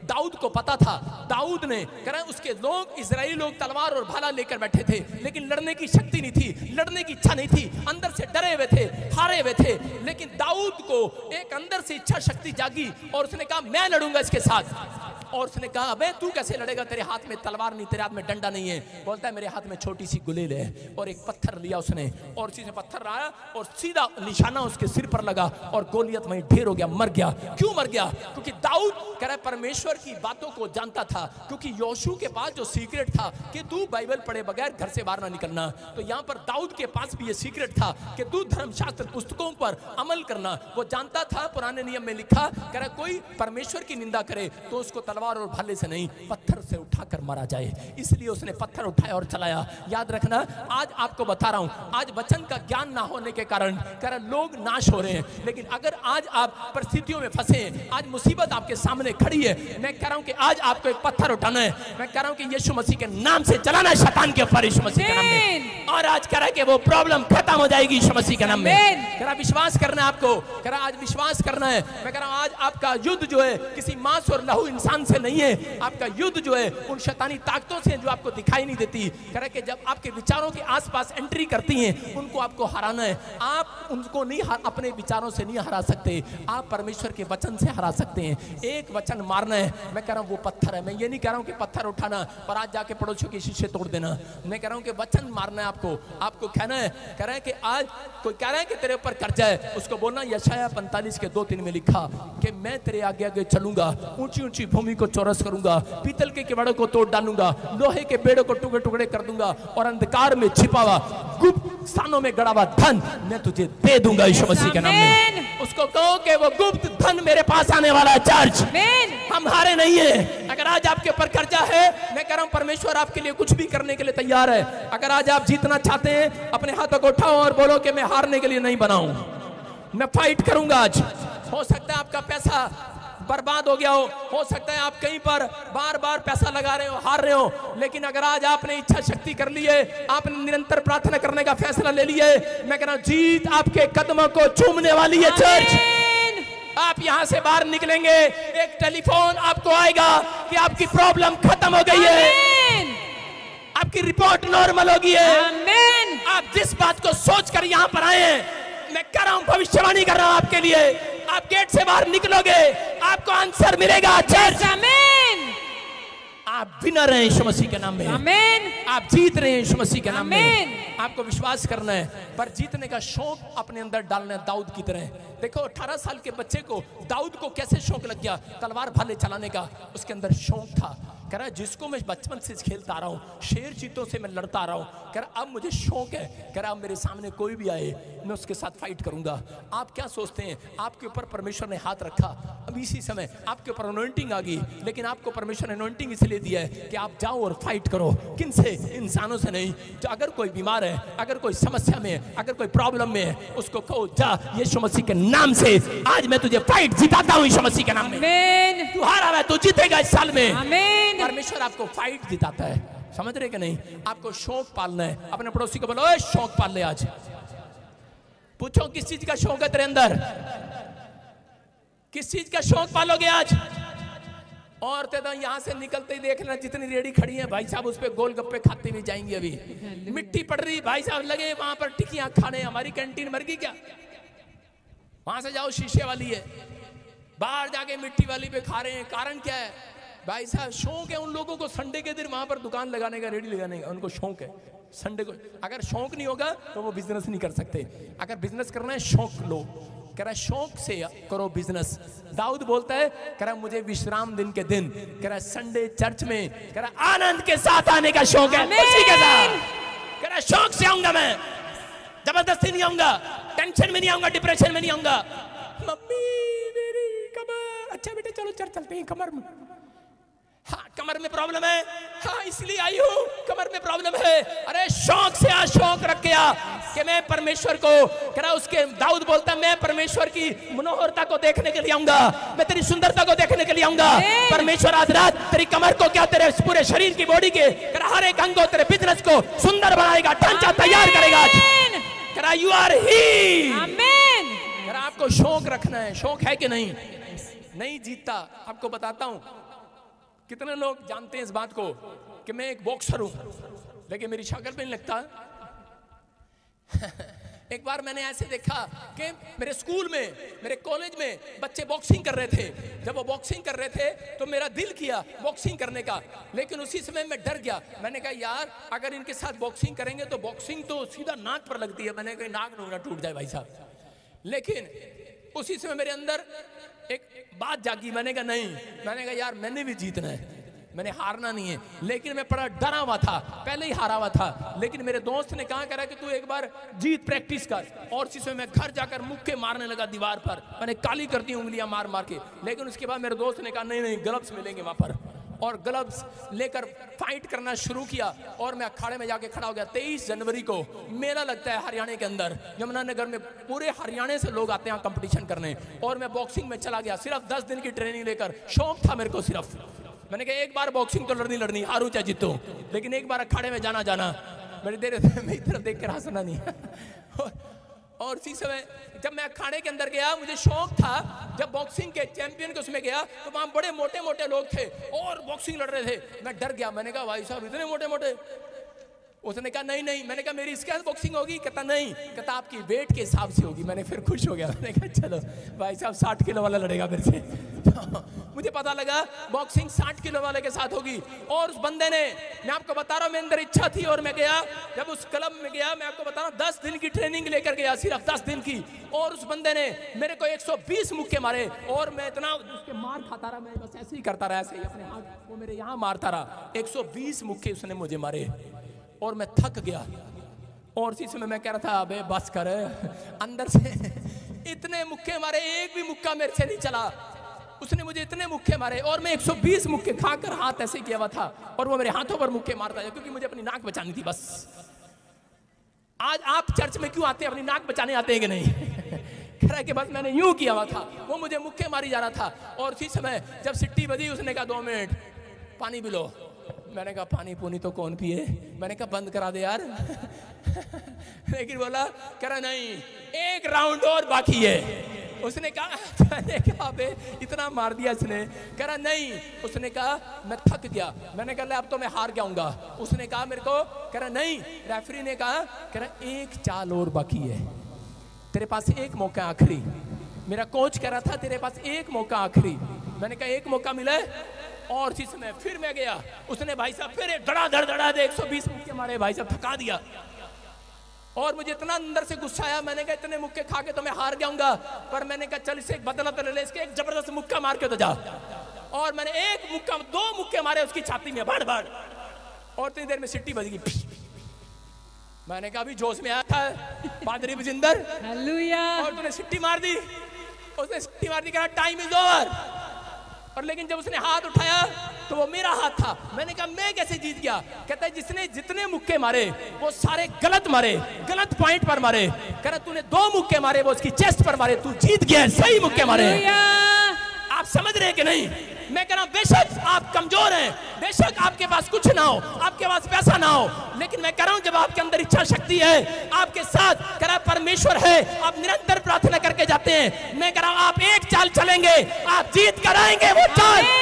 दाऊद को पता था, दाऊद ने कह रहा है उसके लोग इजरायली लोग तलवार और भाला लेकर बैठे थे, लेकिन लड़ने की शक्ति नहीं थी, लड़ने की इच्छा नहीं थी, अंदर से डरे हुए थे, हारे हुए थे। लेकिन दाऊद को एक अंदर से इच्छा शक्ति जागी और उसने कहा मैं लड़ूंगा इसके साथ। और उसने कहा अबे तू कैसे लड़ेगा, तेरे हाथ में तलवार नहीं, तेरे हाथ में डंडा नहीं है। बोलता है मेरे हाथ में छोटी सी गुलेल है। और एक पत्थर लिया उसने और उसी से पत्थर लाया और सीधा निशाना उसके सिर पर लगा और गोलियत वहीं ढेर हो गया, मर गया। क्यों मर गया? क्योंकि दाऊद कह रहा है परमेश्वर की बातों को जानता था। क्योंकि योशू के पास जो सीक्रेट था कि तू बाइबल पढ़े बगैर घर से बाहर ना निकलना, तो यहाँ पर दाऊद के पास भी ये सीक्रेट था कि तू धर्मशास्त्र पुस्तकों पर अमल करना। वो जानता था, पुराने नियम में लिखा, कह रहा कोई परमेश्वर की निंदा करे तो उसको तलवार और भाले से नहीं, पत्थर से उठाकर मारा जाए। इसलिए उसने पत्थर उठाया और चलाया। याद रखना, आज आपको बता रहा हूं, आज वचन का ज्ञान ना होने के कारण कह रहा लोग नाश हो रहे हैं। लेकिन अगर आज आप परिस्थितियों में फंसे हैं, आज मुसीबत आपके सामने खड़ी है, मैं कह रहा हूं कि आज आपको एक पत्थर उठाना है। मैं कह रहा हूं कि यीशु मसीह के नाम से चलाना है शैतान के ऊपर, यीशु मसीह के नाम में। और आज कह रहा है कि वो प्रॉब्लम खत्म हो जाएगी यीशु मसीह के नाम में। कह रहा विश्वास करना है आपको, कह रहा आज विश्वास करना है। मैं कह रहा हूं आज आपका युद्ध जो है किसी मांस और लहू इंसान से नहीं है, आपका युद्ध जो है उन शैतानी ताकतों से जो आपको दिखाई नहीं देती। कह रहा कि जब आपके विचारों के आसपास एंट्री करती हैं, उनको आपको हराना है। आप उनको नहीं अपने विचारों से नहीं हरा सकते, आप परमेश्वर के वचन से हरा सकते हैं। एक वचन मारना है। मैं कह रहा हूं वो पत्थर है। मैं ये नहीं कह रहा हूं कि पत्थर उठाना और आज जाके पड़ोसियों के शीशे तोड़ देना। मैं कह रहा हूं कि वचन मारना है आपको, आपको कहना है। कह रहा है कि आज कोई कह रहा है कि तेरे ऊपर कर्जा है, उसको बोलना यशायाह 45 के 2-3 में लिखा कि मैं तेरे आगे आगे चलूंगा, ऊंची ऊंची भूमि को चौरस करूंगा, पीतल के किवाड़ों को तोड़ डालूंगा, लोहे के बेड़ों को टुकड़े टुकड़े कर दूंगा और अंधकार में छिपा हुआ गुप्त स्थानों में गड़ा हुआ धन मैं तुझे दे दूंगा यीशु मसीह के नाम में। उसको कहो कि वो गुप्त धन मेरे पास आने वाला है। चर्च, हम हारे नहीं है। अगर आज आपके ऊपर कर्जा है, मैं कह रहा हूं परमेश्वर आपके लिए कुछ भी करने के लिए तैयार है। अगर आज आप जीतना चाहते हैं, अपने हाथों को उठाओ और बोलो कि मैं हारने के लिए नहीं बना हूं, मैं फाइट करूंगा। आज हो सकता है आपका पैसा बर्बाद हो गया हो सकता है आप कहीं पर बार बार पैसा लगा रहे हो, हार रहे हो, लेकिन अगर आज आपने इच्छा शक्ति कर ली है, आपने निरंतर प्रार्थना करने का फैसला ले लिया है, मैं कह रहा हूं जीत आपके कदमों को चूमने वाली है। चर्च, आप यहां से बाहर निकलेंगे, एक टेलीफोन आपको आएगा कि आपकी प्रॉब्लम खत्म हो गई है, आपकी रिपोर्ट नॉर्मल हो गई है। आप जिस बात को सोचकर यहां पर आए हैं, मैं कह रहा हूं भविष्यवाणी कर रहा हूं आपके लिए, आप गेट से बाहर निकलोगे, आपको आंसर मिलेगा। चर्च, आप विनर हैं यीशु मसीह के नाम में। आप जीत रहे हैं यीशु मसीह के नाम में। आपको विश्वास करना है, पर जीतने का शौक अपने अंदर डालना है दाऊद की तरह। देखो 18 साल के बच्चे को, दाऊद को कैसे शौक लग गया तलवार भाले चलाने का? उसके अंदर शौक था। कह रहा है जिसको मैं बचपन से खेलता आ रहा हूँ, शेर चीतों से मैं लड़ता आ रहा हूँ, कह रहा अब मुझे शौक है। कह रहा अब मेरे सामने कोई भी आए मैं उसके साथ फाइट करूंगा। आप क्या सोचते हैं, आपके ऊपर परमेश्वर ने हाथ रखा, अब इसी समय आपके ऊपर अनॉइंटिंग आ गई, लेकिन आपको परमेश्वर ने अनॉइंटिंग इसलिए दिया है कि आप जाओ और फाइट करो। किन से? इंसानों से नहीं। तो अगर कोई बीमार है, अगर कोई समस्या में है, अगर कोई प्रॉब्लम में है, उसको कहो जा यीशु मसीह के नाम से आज मैं तुझे फाइट जिताता हूँ यीशु मसीह के नाम में। तू हारा है, तू जीतेगा इस साल में। परमेश्वर आपको फाइट जिताता है, समझ रहे कि नहीं? आपको शौक पालना है। अपने पड़ोसी को बोलो ओए शौक पाल ले। आज पूछो किस चीज का शौक है तेरे अंदर, किस चीज का शौक पालोगे आज? औरतें तो यहां से निकलते ही देख लेना, जितनी रेडी खड़ी हैं भाई साहब उस पे गोलगप्पे खाते हुए जाएंगे। अभी मिट्टी पड़ रही, भाई साहब लगे वहां पर टिकियां खाने। हमारी कैंटीन मर गई क्या? वहां से जाओ शीशे वाली है, बाहर जाके मिट्टी वाली पे खा रहे हैं। कारण क्या है भाई साहब? शौक है उन लोगों को संडे के दिन वहां पर दुकान लगाने का, रेडी लगाने का, उनको शौक है संडे को। अगर शौक नहीं होगा तो वो बिजनेस नहीं कर सकते। अगर बिजनेस करना है शौक लो। कह रहा शौक से करो बिजनेस। दाऊद बोलता है, कह रहा मुझे विश्राम दिन के दिन, कह रहा संडे चर्च में, कह रहा आनंद के साथ आने का शौक है, खुशी के साथ। कह रहा शौक से आऊंगा मैं, जबरदस्ती नहीं आऊंगा, टेंशन में नहीं आऊंगा, डिप्रेशन में नहीं आऊंगा। मम्मी मेरी कमर, अच्छा बेटे चलो चर्च चलते हैं। कमर में, हाँ कमर में प्रॉब्लम है, हाँ इसलिए आई हूँ, कमर में प्रॉब्लम है। अरे शौक से आ, शौक रख के आ कि मैं परमेश्वर को, कह रहा उसके दाऊद बोलता मैं परमेश्वर की मनोहरता को देखने के लिए आऊंगा, मैं तेरी सुंदरता को देखने के लिए आऊंगा। परमेश्वर आज रात तेरी कमर को क्या, तेरे पूरे शरीर की बॉडी के, कह रहा हर एक अंग को, तेरे बिजनेस को सुंदर बनाएगा, ढांचा तैयार करेगा। कह रहा यू आर ही। कह रहा आपको शौक रखना है। शौक है कि नहीं? नहीं जीतता। आपको बताता हूं, कितने लोग जानते हैं इस बात को कि मैं एक बॉक्सर हूं, लेकिन मेरी शक्ल पे नहीं लगता। एक बार मैंने ऐसे देखा कि मेरे स्कूल में, मेरे कॉलेज में बच्चे बॉक्सिंग कर रहे थे। जब वो बॉक्सिंग कर रहे थे तो मेरा दिल किया बॉक्सिंग करने का, लेकिन उसी समय मैं डर गया। मैंने कहा यार अगर इनके साथ बॉक्सिंग करेंगे तो बॉक्सिंग तो सीधा नाक पर लगती है, मैंने कहा नाक ना टूट जाए भाई साहब। लेकिन उसी समय मेरे अंदर एक बात जागी, मैंने कहा नहीं, मैंने कहा यार मैंने भी जीतना है, मैंने हारना नहीं है। लेकिन मैं बड़ा डरा हुआ था, पहले ही हारा हुआ था। लेकिन मेरे दोस्त ने कहा करा कि तू एक बार जीत प्रैक्टिस कर, और इसी समय मैं घर जाकर मुक्के मारने लगा दीवार पर। मैंने काली कर दी उंगलियां मार मार के। लेकिन उसके बाद मेरे दोस्त ने कहा नहीं नहीं ग्लव्स मिलेंगे वहां पर, और ग्लव्स लेकर फाइट करना शुरू किया। और मैं अखाड़े में जाके खड़ा हो गया। 23 जनवरी को मेला लगता है हरियाणा के अंदर, यमुनानगर में। पूरे हरियाणा से लोग आते हैं कंपटीशन करने, और मैं बॉक्सिंग में चला गया सिर्फ 10 दिन की ट्रेनिंग लेकर। शौक था मेरे को सिर्फ, मैंने कहा एक बार बॉक्सिंग तो लड़नी, हारू चाहे जीतूं, लेकिन एक बार अखाड़े में जाना। मेरी देर मेरी तरफ देख कर हंसना नहीं। और इसी समय जब मैं अखाड़े के अंदर गया, मुझे शौक था, जब बॉक्सिंग के चैंपियन के उसमें गया तो वहां बड़े मोटे मोटे लोग थे और बॉक्सिंग लड़ रहे थे। मैं डर गया, मैंने कहा भाई साहब इतने मोटे मोटे। उसने कहा नहीं नहीं, मैंने कहा मेरी इसके साथ बॉक्सिंग होगी? कहता नहीं, कहता आपकी वेट के हिसाब से होगी। मैंने फिर खुश हो गया, मैंने कहा चलो भाई साहब 60 किलो वाला लड़ेगा मेरे से। मुझे पता लगा बॉक्सिंग 60 किलो वाले के साथ होगी। और उस बंदे ने, मैं आपको बता रहा हूं, मेरे अंदर इच्छा थी और मैं गया। जब उस क्लब में गया, मैं आपको बता रहा हूं 10 दिन की ट्रेनिंग लेकर गया, सिर्फ 10 दिन की। और उस बंदे ने मेरे को 120 मुक्के मारे, और मैं इतना उसके मार खाता रहा, मैं बस ऐसे ही करता रहा, ऐसे ही अपने हाथ वो मेरे यहाँ मारता रहा। 120 मुक्के उसने मुझे मारे और मैं थक गया। और इसी समय मैं कह रहा था अबे बस कर, अंदर से इतने मुक्के मारे, एक भी मुक्का मेरे से नहीं चला। उसने मुझे इतने मुक्के मारे और मैं 120 मुक्के खाकर हाथ ऐसे किया हुआ था, और वो मेरे हाथों पर मुक्के मारता है, क्योंकि मुझे अपनी नाक बचानी थी बस। आज आप चर्च में क्यों आते हैं? अपनी नाक बचाने आते हैं कि नहीं? कह रहा है कि बस मैंने यूं किया हुआ था, वो मुझे मुक्के मारी जा रहा था। और इसी समय जब सिट्टी बजी, उसने कहा 2 मिनट पानी पी लो। मैंने कहा पानी पूनी तो कौन पिए, मैंने कहा बंद करा दे यार। लेकिन बोला, कह रहा नहीं एक राउंड और बाकी है। उसने कहा, मैंने कहा बे इतना मार दिया इसने। कह रहा नहीं, उसने कहा मैं थक गया। मैंने कहा अब तो मैं हार जाऊंगा। उसने कहा मेरे को, कह रहा नहीं, रेफरी ने कहा, कह रहा एक चाल और बाकी है, तेरे पास एक मौका आखिरी। मेरा कोच कह रहा था तेरे पास एक मौका आखिरी। मैंने कहा एक मौका मिला है। और इसी समय फिर मैं गया, उसने भाई साहब फिर धड़ा दे 120 मुक्के मारे, भाई साहब थका दिया। और मुझे इतना अंदर से गुस्सा आया, मैंने कहा इतने मुक्के खा के तो मैं हार जाऊंगा, पर मैंने कहा चल इसे एक बदला तो ले ले, इसके एक जबरदस्त मुक्का मार के तो जा। और मैंने एक मुक्का, 2 मुक्के मारे उसकी छाती में, बाड़ बाड़। और इतनी देर में सिट्टी बज गई। मैंने कहा अभी जोश में आया था पादरी बजिंदर, हालेलुया, और तूने सिट्टी मार दी। उसने सिट्टी मार दी, कहा टाइम इज ओवर। और लेकिन जब उसने हाथ उठाया तो वो मेरा हाथ था। मैंने कहा मैं कैसे जीत गया? कहता है जिसने जितने मुक्के मारे वो सारे गलत मारे, गलत पॉइंट पर मारे। कह रहा तूने 2 मुक्के मारे, वो उसकी चेस्ट पर मारे, तू जीत गया, सही मुक्के मारे। आप समझ रहे कि नहीं? मैं कह रहा हूं बेशक आप कमजोर हैं, बेशक आपके पास कुछ ना हो, आपके पास पैसा ना हो, लेकिन मैं कह रहा हूं जब आपके अंदर इच्छा शक्ति है, आपके साथ कह रहा परमेश्वर है, आप निरंतर प्रार्थना करके जाते हैं। मैं कह रहा हूं आप एक चाल चलेंगे, आप जीत कर आएंगे। वो चाल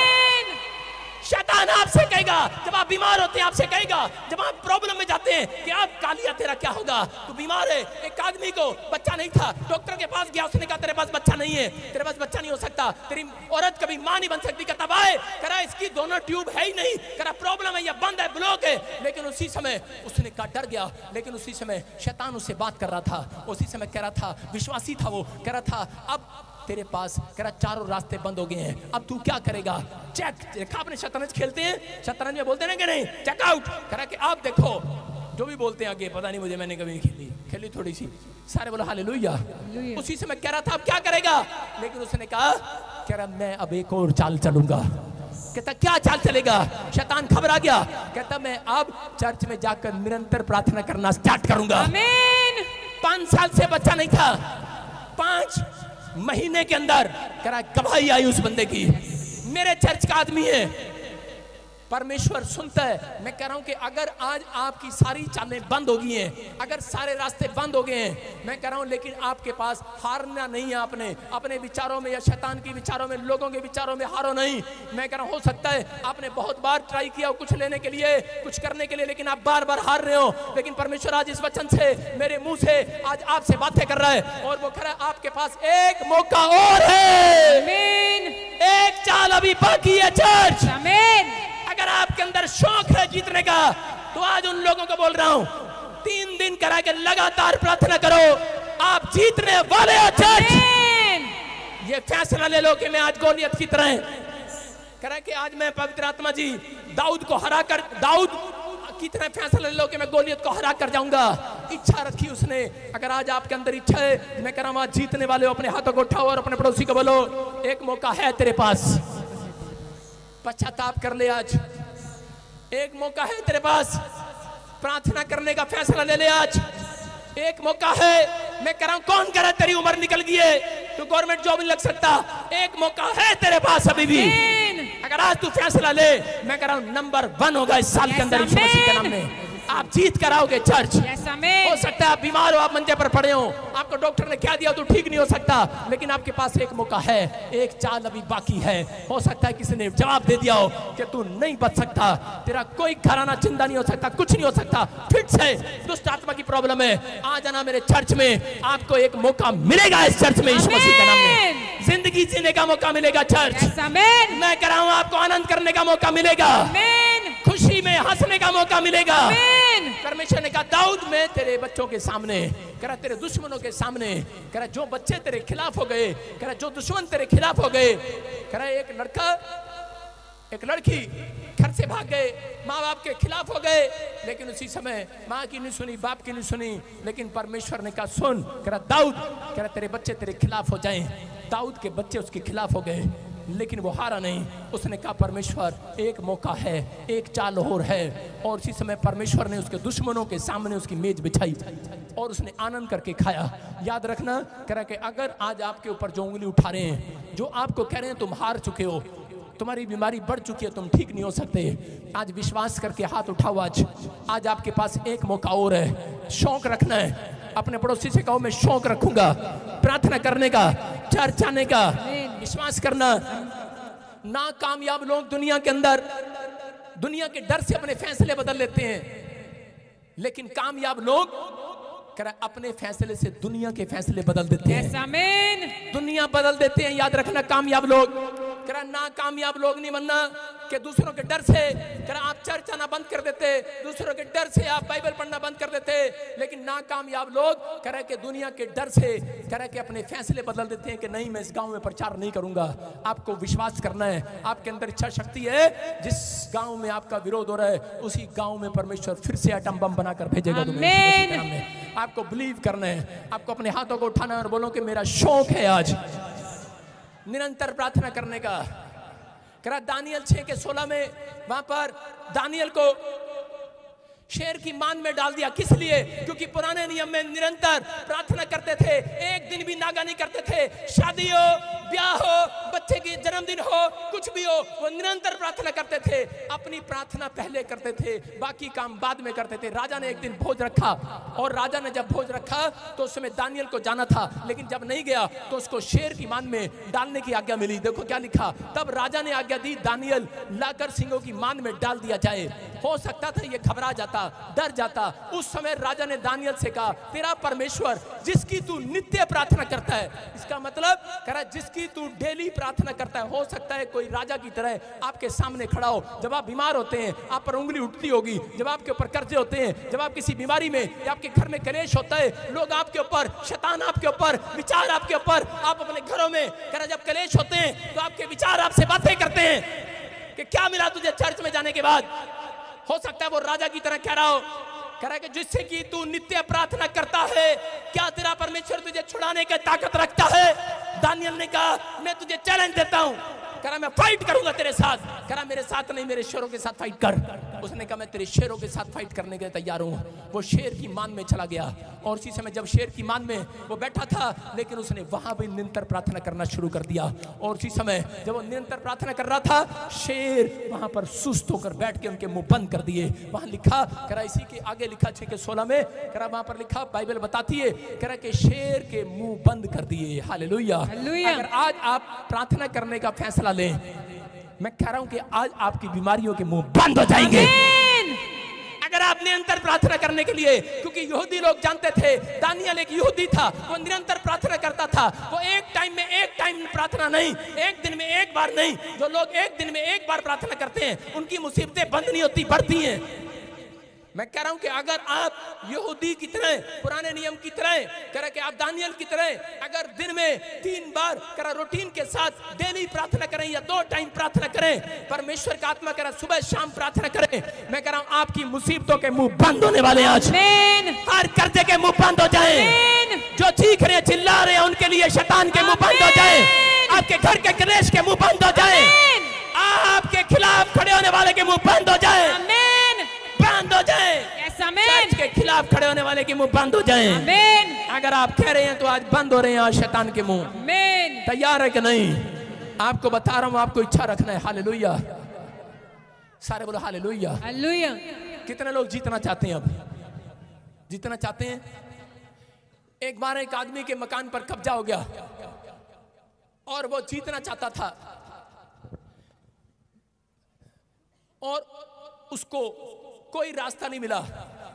शैतान आपसे कहेगा, जब आप बीमार होते हैं आपसे कहेगा, जब आप प्रॉब्लम में जाते हैं कि आप कालिया तेरा क्या होगा, तू बीमार है। एक आदमी को बच्चा नहीं था, डॉक्टर के पास गया, उसने कहा तेरे पास बच्चा नहीं है, तेरे पास बच्चा नहीं हो सकता, तेरी औरत कभी मां नहीं बन सकती। कहता भाई कह रहा इसकी दोनों ट्यूब है ही नहीं, कह रहा प्रॉब्लम है, या बंद है, ब्लॉक है। लेकिन उसी समय उसने कहा डर गया, लेकिन उसी समय शैतान उससे बात कर रहा था। उसी समय कह रहा था, विश्वासी था वो, कह रहा था अब तेरे पास कह रहा 4 रास्ते बंद हो गए हैं, अब तू क्या करेगा? चेक देखा, अपने शतरंज खेलते हैं, शतरंज में बोलते हैं कि नहीं, चेक आउट। कह रहा कि आप देखो जो भी बोलते हैं आगे, पता नहीं मुझे, मैंने कभी खेली थोड़ी सी। सारे बोलो हालेलुया। उसी समय कह रहा था अब क्या करेगा? लेकिन उसने कहा, कह रहा मैं अब एक और चाल चलूंगा। कहता क्या चाल चलेगा? शैतान घबरा गया। कहता मैं अब चर्च में जाकर निरंतर प्रार्थना करना स्टार्ट करूंगा। आमीन। 5 साल से बच्चा नहीं था, 5 महीने के अंदर कह रहा गवाही आई उस बंदे की, मेरे चर्च का आदमी है, परमेश्वर सुनता है। मैं कह रहा हूं कि अगर आज आपकी सारी चालें बंद हो गई हैं, अगर सारे रास्ते बंद हो गए हैं, मैं कह रहा हूं, लेकिन आपके पास हारना नहीं है। आपने अपने विचारों में या शैतान के विचारों में, लोगों के विचारों में हारो नहीं। मैं कह रहा हूं, हो सकता है आपने बहुत बार ट्राई किया कुछ लेने के लिए, कुछ करने के लिए, लेकिन आप बार बार हार रहे हो। लेकिन परमेश्वर आज इस वचन से, मेरे मुंह से आज आपसे बातें कर रहा है, और वो कह रहा है आपके पास एक मौका और है। आमीन। एक चाल अभी बाकी है चर्च। आमीन। अगर आपके अंदर शौक है जीतने का, तो आज उन लोगों को बोल रहा हूं, 3 दिन करा के लगातार प्रार्थना करो, आप जीतने वाले हो चर्च। ये फैसला ले लो कि मैं आज गोलियत की तरह करा कि आज मैं पवित्र आत्मा जी दाऊद को हरा कर, दाऊद की तरह फैसला ले लो कि मैं गोलियत को हरा कर जाऊंगा। इच्छा रखी उसने। अगर आज आपके अंदर इच्छा है, मैं कह रहा हूं आज जीतने वाले हो, अपने हाथों को उठाओ और अपने पड़ोसी को बोलो, एक मौका है तेरे पास, पश्चाताप कर ले। आज एक मौका है तेरे पास, प्रार्थना करने का फैसला ले ले। आज एक मौका है। मैं कह रहा हूं, कौन कह रहा है तेरी उम्र निकल गई है, तू गवर्नमेंट जॉब नहीं लग सकता, एक मौका है तेरे पास अभी भी। अगर आज तू फैसला ले, मैं कह रहा हूं नंबर 1 होगा इस साल के अंदर यीशु मसीह के नाम में। आप जीत कर आओगे चर्च। हो सकता है आप बीमार हो, आप मंचे पर पड़े हो, आपको डॉक्टर ने क्या दिया तो ठीक नहीं हो सकता, लेकिन आपके पास एक मौका है, एक चाल अभी बाकी है। हो सकता है किसी ने जवाब दे दिया हो कि तू नहीं बच सकता, तेरा कोई घराना जिंदा नहीं हो सकता, कुछ नहीं हो सकता, फिट से दुष्ट आत्मा की प्रॉब्लम है। आ जाना मेरे चर्च में, आपको एक मौका मिलेगा इस चर्च में यीशु मसीह के नाम में। जिंदगी जीने का मौका मिलेगा चर्च। मैं कह रहा हूं आपको आनंद करने का मौका मिलेगा, खुशी में हंसने का मौका मिलेगा। परमेश्वर ने कहा, दाऊद मैं तेरे बच्चों के सामने, कह रहा तेरे दुश्मनों के सामने, कह रहा जो बच्चे तेरे खिलाफ हो गए, कह रहा जो दुश्मन तेरे खिलाफ हो गए, कह रहा एक लड़का एक लड़की घर से भाग गए, माँ बाप के खिलाफ हो गए, लेकिन उसी समय माँ की नहीं सुनी, बाप की नहीं सुनी, लेकिन परमेश्वर ने कहा सुन, कह रहा दाऊद, कह रहा तेरे बच्चे तेरे खिलाफ हो जाएं। दाऊद के बच्चे उसके खिलाफ हो गए, लेकिन वो हारा नहीं। उसने कहा परमेश्वर एक मौका है, एक चाल और है, और उसी समय परमेश्वर ने उसके दुश्मनों के सामने उसकी मेज बिछाई और उसने आनंद करके खाया। याद रखना, कह रहा कि अगर आज आपके ऊपर जो उंगली उठा रहे हैं, जो आपको कह रहे हैं तुम हार चुके हो, तुम्हारी बीमारी बढ़ चुकी है, तुम ठीक नहीं हो सकते, आज विश्वास करके हाथ उठाओ। आज आपके पास एक मौका और है। शौक रखना है, अपने पड़ोसी से कहो मैं शौक रखूंगा प्रार्थना करने का, चर्च आने का। विश्वास करना, नाकामयाब लोग दुनिया के अंदर दुनिया के डर से अपने फैसले बदल लेते हैं, लेकिन कामयाब लोग अपने फैसले से दुनिया के फैसले बदल देते हैं। दुनिया बदल देते हैं। याद रखना, कामयाब लोग नाकामयाब लोग नहीं बनना कि दूसरों के डर से आप चर्च आना बंद कर देते, दूसरों के डर से आप बाइबल पढ़ना बंद कर देते, लेकिन नाकामयाब लोग कि दुनिया के डर से कि अपने फैसले बदल देते हैं कि नहीं मैं इस गांव में प्रचार नहीं करूंगा। आपको विश्वास करना है, आपके अंदर इच्छा शक्ति है, जिस गांव में आपका विरोध हो रहा है उसी गांव में परमेश्वर फिर से एटम बम बनाकर भेजेगा। आपको बिलीव करना है, आपको अपने हाथों को उठाना है और बोलो कि मेरा शौक है आज निरंतर प्रार्थना करने का। दानियल 6:16 में वहां पर दानियल को शेर की मान में डाल दिया। किस लिए? क्योंकि पुराने नियम में निरंतर प्रार्थना करते थे, एक दिन भी नागा नहीं करते थे। शादी हो, ब्याह हो, बच्चे की जन्मदिन हो, कुछ भी हो, वो निरंतर प्रार्थना करते थे। अपनी प्रार्थना पहले करते थे, बाकी काम बाद में करते थे। राजा ने एक दिन भोज रखा, और राजा ने जब भोज रखा तो उस समय दानियल को जाना था, लेकिन जब नहीं गया तो उसको शेर की मान में डालने की आज्ञा मिली। देखो क्या लिखा, तब राजा ने आज्ञा दी दानियल लाकर सिंहों की मान में डाल दिया जाए। हो सकता था ये घबरा जाता, डर जाता। उस समय राजा ने दानियल से कहा, तेरा परमेश्वर जिसकी तू नित्य प्रार्थना करता है, इसका मतलब कह रहा जिसकी तू डेली प्रार्थना करता है। हो सकता है कोई राजा की तरह आपके सामने खड़ा हो, जब आप बीमार होते हैं, आप पर उंगली उठती होगी, जब आपके ऊपर कर्जे होते हैं, जब आप किसी बीमारी में या आपके घर में कलेश होता है, लोग आपके ऊपर, शैतान आपके ऊपर, विचार आपके ऊपर, आप अपने घरों में कह रहा जब कलेश होते हैं तो आपके विचार आपसे बातें करते हैं कि क्या मिला तुझे चर्च में जाने के बाद। हो सकता है वो राजा की तरह कह रहा हो, कह रहा है कि जिससे कि तू नित्य प्रार्थना करता है, क्या तेरा परमेश्वर तुझे छुड़ाने की ताकत रखता है? दानियल ने कहा मैं तुझे चैलेंज देता हूं, करा मैं फाइट करूंगा तेरे साथ, करा मेरे साथ नहीं मेरे शेरों के साथ फाइट कर। उसने कहा मैं तेरे शेरों के साथ फाइट करने के लिए तैयार हूं। वो शेर की मान में चला गया और उसी समय जब शेर की मान में वो बैठा था, लेकिन उसने वहां भी निरंतर प्रार्थना करना शुरू कर दिया। और उसी समय जब वो निरंतर प्रार्थना कर रहा था, शेर वहां पर सुस्त होकर बैठ के उनके मुंह बंद कर दिए। वहां लिखा, करा इसी के आगे लिखा 6:16 में, करा वहां पर लिखा, बाइबल बताती है, करा के शेर के मुंह बंद कर दिए। हालेलुया। अगर आज आप प्रार्थना करने का फैसला लें, मैं कह रहा हूं कि आज आपकी बीमारियों के मुंह बंद हो जाएंगे। अगर आप निरंतर प्रार्थना करने के लिए, क्योंकि यहूदी लोग जानते थे, दानियल एक यहूदी था, वो निरंतर प्रार्थना करता था। वो एक टाइम प्रार्थना नहीं, एक दिन में एक बार नहीं। जो लोग एक दिन में एक बार प्रार्थना करते हैं, उनकी मुसीबतें बंद नहीं होती, बढ़ती हैं। मैं कह रहा हूं कि अगर आप यहूदी की तरह, पुराने नियम की तरह, कह कि आप दानियल की तरह, अगर दिन में 3 बार करा रूटीन के साथ डेली प्रार्थना करें या 2 टाइम प्रार्थना करें, परमेश्वर का आत्मा करा सुबह शाम प्रार्थना करें, मैं कह रहा हूं आपकी मुसीबतों के मुंह बंद होने वाले हैं आज। हर कर्जे के मुंह बंद हो जाएं। जो चीख रहे चिल्ला रहे हैं उनके लिए शैतान के मुंह बंद हो जाएं। आपके घर के क्लेश के मुंह बंद हो जाएं। आपके खिलाफ खड़े होने वाले के मुंह बंद हो जाएं, बंद हो जाए। चर्च के खिलाफ खड़े होने वाले के मुंह बंद हो जाएं। अगर आप कह रहे हैं तो आज बंद हो रहे हैं आज शैतान के मुंह। तैयार है कि नहीं? आपको बता रहा हूं, आपको इच्छा रखना है। हालेलुया। सारे बोलो हालेलुया। हालेलुया। कितने लोग जीतना चाहते हैं? अब जीतना चाहते हैं? एक बार एक आदमी के मकान पर कब्जा हो गया और वो जीतना चाहता था और उसको कोई रास्ता नहीं मिला।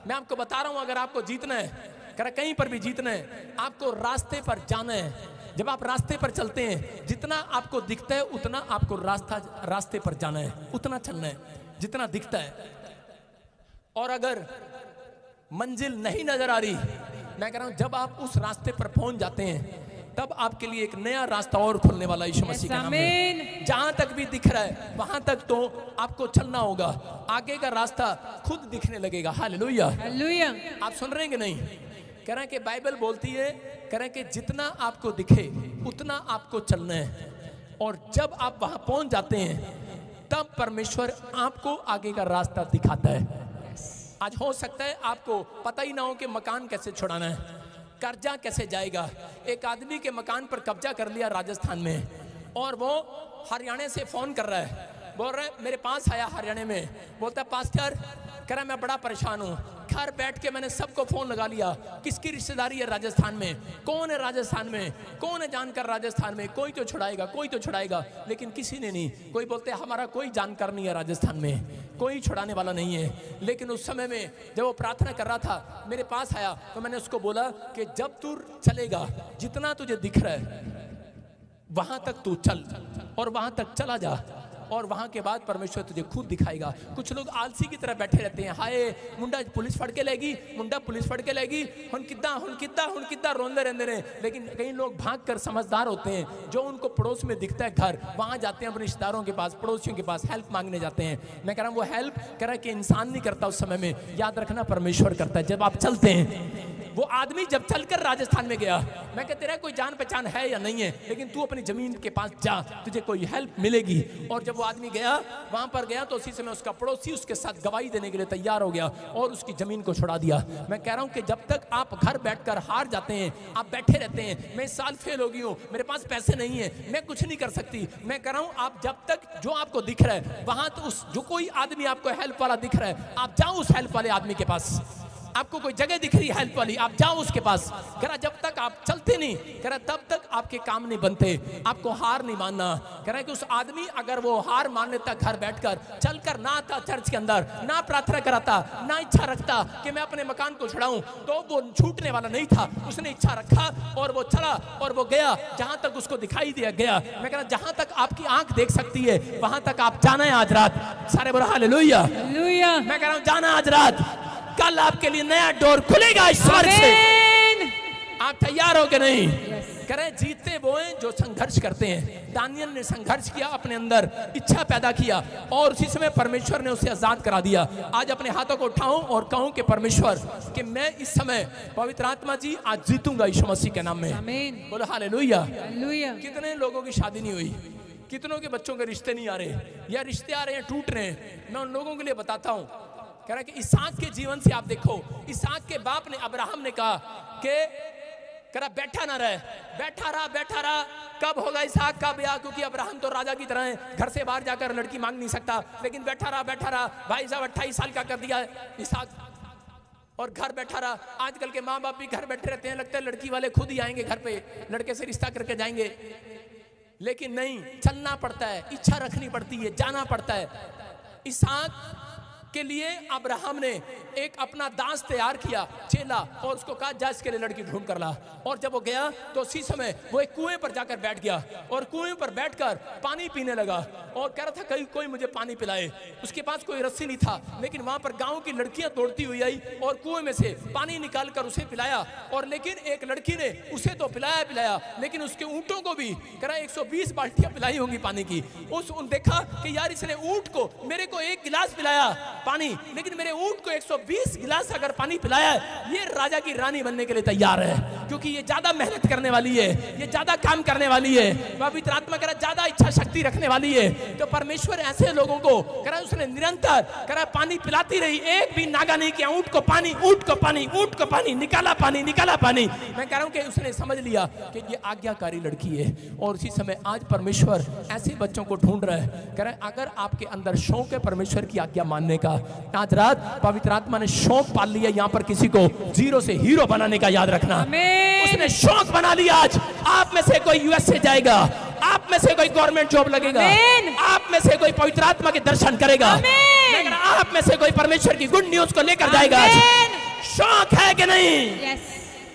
मैं आपको बता रहा हूं, अगर आपको जीतना है, कहीं पर भी जीतना है, आपको रास्ते पर जाना है। जब आप रास्ते पर चलते हैं, जितना आपको दिखता है उतना आपको रास्ते पर जाना है, उतना चलना है जितना दिखता है। और अगर मंजिल नहीं नजर आ रही, मैं कह रहा हूं जब आप उस रास्ते पर पहुंच जाते हैं, तब आपके लिए एक नया रास्ता और खुलने वाला यीशु मसीह के नाम में। जहां तक भी दिख रहा है वहां तक तो आपको चलना होगा, आगे का रास्ता खुद दिखने लगेगा। हालेलुया। हालेलुया। आप सुन रहे हैं कि नहीं? कह रहे हैं कि बाइबल बोलती है, कह रहे हैं कि जितना आपको दिखे उतना आपको चलना है। और जब आप वहां पहुंच जाते हैं, तब परमेश्वर आपको आगे का रास्ता दिखाता है। आज हो सकता है आपको पता ही ना हो कि मकान कैसे छुड़ाना है, कर्जा कैसे जाएगा। एक आदमी के मकान पर कब्जा कर लिया राजस्थान में, और वो हरियाणा से फोन कर रहा है, बोल रहा है मेरे पास आया हरियाणा में, बोलता है पास्टर, कह रहा मैं बड़ा परेशान हूँ, घर बैठ के मैंने सबको फोन लगा लिया, किसकी रिश्तेदारी है राजस्थान में, कौन है राजस्थान में, कौन है जानकार राजस्थान में, कोई तो छुड़ाएगा, कोई तो छुड़ाएगा, लेकिन किसी ने नहीं। कोई बोलते हमारा कोई जानकार नहीं है राजस्थान में, कोई छुड़ाने वाला नहीं है। लेकिन उस समय में जब वो प्रार्थना कर रहा था, मेरे पास आया, तो मैंने उसको बोला कि जब तू चलेगा, जितना तुझे दिख रहा है वहां तक तू चल, और वहां तक चला जा, और वहां के बाद परमेश्वर तुझे खुद दिखाएगा। कुछ लोग आलसी की तरह बैठे रहते हैं, हाय मुंडा पुलिस फड़ के लेगी, मुंडा पुलिस फड़ के लेगी, हुन किद्दा रोंदे रहते रहे। लेकिन कई लोग भाग कर समझदार होते हैं, जो उनको पड़ोस में दिखता है घर, वहां जाते हैं अपने रिश्तेदारों के पास, पड़ोसियों के पास हेल्प मांगने जाते हैं। मैं कह रहा हूं वो हेल्प कह रहा है कि इंसान नहीं करता उस समय में, याद रखना परमेश्वर करता है। जब आप चलते हैं, वो आदमी जब चलकर राजस्थान में गया, मैं कहते रहा कोई जान पहचान है या नहीं है, लेकिन तू अपनी जमीन के पास जा, तुझे कोई हेल्प मिलेगी। और जब वो आदमी गया, वहां पर गया, तो उसी समय उसका पड़ोसी उसके साथ गवाही देने के लिए तैयार हो गया और उसकी जमीन को छुड़ा दिया। मैं कह रहा हूं कि जब तक आप घर बैठकर हार जाते हैं, आप बैठे रहते हैं, मैं इस साल फेल हो गई हूं, मेरे पास पैसे नहीं है, मैं कुछ नहीं कर सकती, मैं कह रहा हूं आप जब तक जो आपको दिख रहा है वहां, तो उस जो कोई आदमी आपको हेल्प वाला दिख रहा है, आप जाओ उस हेल्प वाले आदमी के पास। आपको कोई जगह दिख रही है हेल्प वाली, आप जाओ उसके पास। कह रहा जब तक आप चलते नहीं, कह रहा तब तक आपके काम नहीं बनते, आपको हार नहीं मानना। कह रहा है कि उस आदमी अगर वो हार मान लेता घर बैठकर, चलकर ना आता चर्च के अंदर, ना प्रार्थना कराता, ना इच्छा रखता कि मैं अपने मकान को छुड़ाऊं, तो वो छूटने वाला नहीं था। उसने इच्छा रखा और वो चला और वो गया जहां तक उसको दिखाई दिया गया। मैं कह रहा जहां तक आपकी आंख देख सकती है वहां तक आप जाना है आज रात। सारे बोलो हालेलुया। मैं कह रहा हूं जाना आज रात, कल आपके लिए नया डोर खुलेगा ईश्वर से। आप तैयार हो कि नहीं? कह रहे जीतते वो हैं जो संघर्ष करते हैं। दानियल ने संघर्ष किया, अपने अंदर इच्छा पैदा किया और उसी समय परमेश्वर ने उसे आजाद करा दिया। आज अपने हाथों को उठाऊं और कहूं कि परमेश्वर कि मैं इस समय पवित्र आत्मा जी आज जीतूंगा यीशु मसीह के नाम में। बोलो हालेलुया। कितने लोगों की शादी नहीं हुई, कितनों के बच्चों के रिश्ते नहीं आ रहे या रिश्ते आ रहे हैं टूट रहे हैं। मैं उन लोगों के लिए बताता हूं, कह रहा कि इसहाक के जीवन से आप देखो, इसहाक के बाप ने अब्राहम ने कहा कि कह रहा बैठा ना रहे, बैठा रहा कब होगा इसहाक का ब्याह, क्योंकि अब्राहम तो राजा की तरह है, घर से बाहर जाकर लड़की मांग नहीं सकता, लेकिन बैठा रहा भाई साहब 28 साल का कर दिया इसहाक और घर बैठा रहा। आजकल के माँ बाप भी घर बैठे रहते हैं, लगता है लड़की वाले खुद ही आएंगे घर पे, लड़के से रिश्ता करके जाएंगे, लेकिन नहीं, चलना पड़ता है, इच्छा रखनी पड़ती है, जाना पड़ता है। इसहाक के लिए अब्राहम ने एक अपना दास तैयार किया, चेला, और उसको कहा जा इसके लिए लड़की ढूंढ कर ला। और जब वो गया तो उसी समय वो एक कुएं पर जाकर बैठ गया और कुएं पर बैठकर पानी पीने लगा और कह रहा था कहीं कोई मुझे पानी पिलाए। उसके पास कोई रस्सी नहीं था, लेकिन वहां पर गांव की लड़कियां दौड़ती हुई आई और कुएं में से पानी निकाल कर उसे पिलाया। और लेकिन एक लड़की ने उसे तो पिलाया, लेकिन उसके ऊंटों को भी कह रहा 120 बाल्टियां पिलाई होंगी पानी की। देखा कि यार इसने ऊंट को, मेरे को 1 गिलास पिलाया पानी, लेकिन मेरे ऊंट को 120 गिलास अगर पानी पिलाया है, ये राजा की रानी बनने के लिए तैयार है, क्योंकि ये ज्यादा मेहनत करने वाली है, ये ज्यादा काम करने वाली है, पवित्र आत्मा कह रहा ज्यादा इच्छा शक्ति रखने वाली है। तो परमेश्वर ऐसे लोगों को कह रहा उसने निरंतर कह रहा पानी पिलाती रही, एक भी नागा नहीं किया, ऊंट को पानी, ऊंट को पानी, ऊंट को पानी, निकाला पानी, निकाला पानी। मैं कह रहा हूं कि उसने समझ लिया कि ये आज्ञाकारी लड़की है। और उसी समय आज परमेश्वर ऐसे बच्चों को ढूंढ रहा है। कह रहा है अगर आपके अंदर शौक है परमेश्वर की आज्ञा मानने का, आज रात पवित्र आत्मा ने शौक पाल लिया यहाँ पर किसी को जीरो से हीरो बनाने का, याद रखना। उसने शौक बना लिया। आज आप में से कोई यूएसए जाएगा, आप में से कोई गवर्नमेंट जॉब लगेगा, आप में से कोई पवित्र आत्मा के दर्शन करेगा, आप में से कोई परमेश्वर की गुड न्यूज को लेकर जाएगा। शौक है कि नहीं?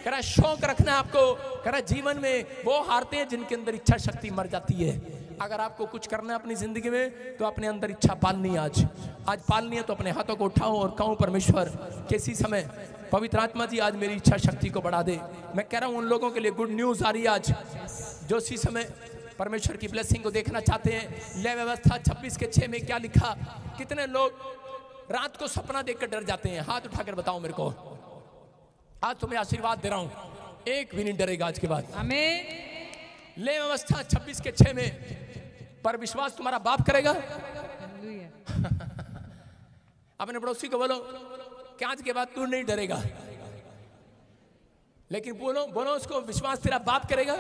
कह रहा शौक रखना आपको। कह रहा जीवन में वो हारते हैं जिनके अंदर इच्छा शक्ति मर जाती है। अगर आपको कुछ करना है अपनी जिंदगी में तो अपने अंदर इच्छा पालनी है। आज पालनी है तो अपने हाथों को उठाओ और कहूं परमेश्वर किसी समय पवित्र आत्मा जी आज मेरी इच्छा शक्ति को बढ़ा दे। मैं कह रहा हूं उन लोगों के लिए गुड न्यूज आ रही है आज, जो इसी समय परमेश्वर की ब्लेसिंग को देखना चाहते हैं। लय व्यवस्था 26:6 में क्या लिखा? कितने लोग रात को सपना देखकर डर जाते हैं? हाथ उठाकर बताओ मेरे को। आज तुम्हें आशीर्वाद दे रहा हूं, एक भी नहीं डरेगा आज के बाद। आमीन। ले व्यवस्था 26:6 में, पर विश्वास तुम्हारा बाप करेगा। अपने पड़ोसी को बोलो कि आज के बाद तू नहीं डरेगा, लेकिन बोलो उसको विश्वास तेरा बाप करेगा।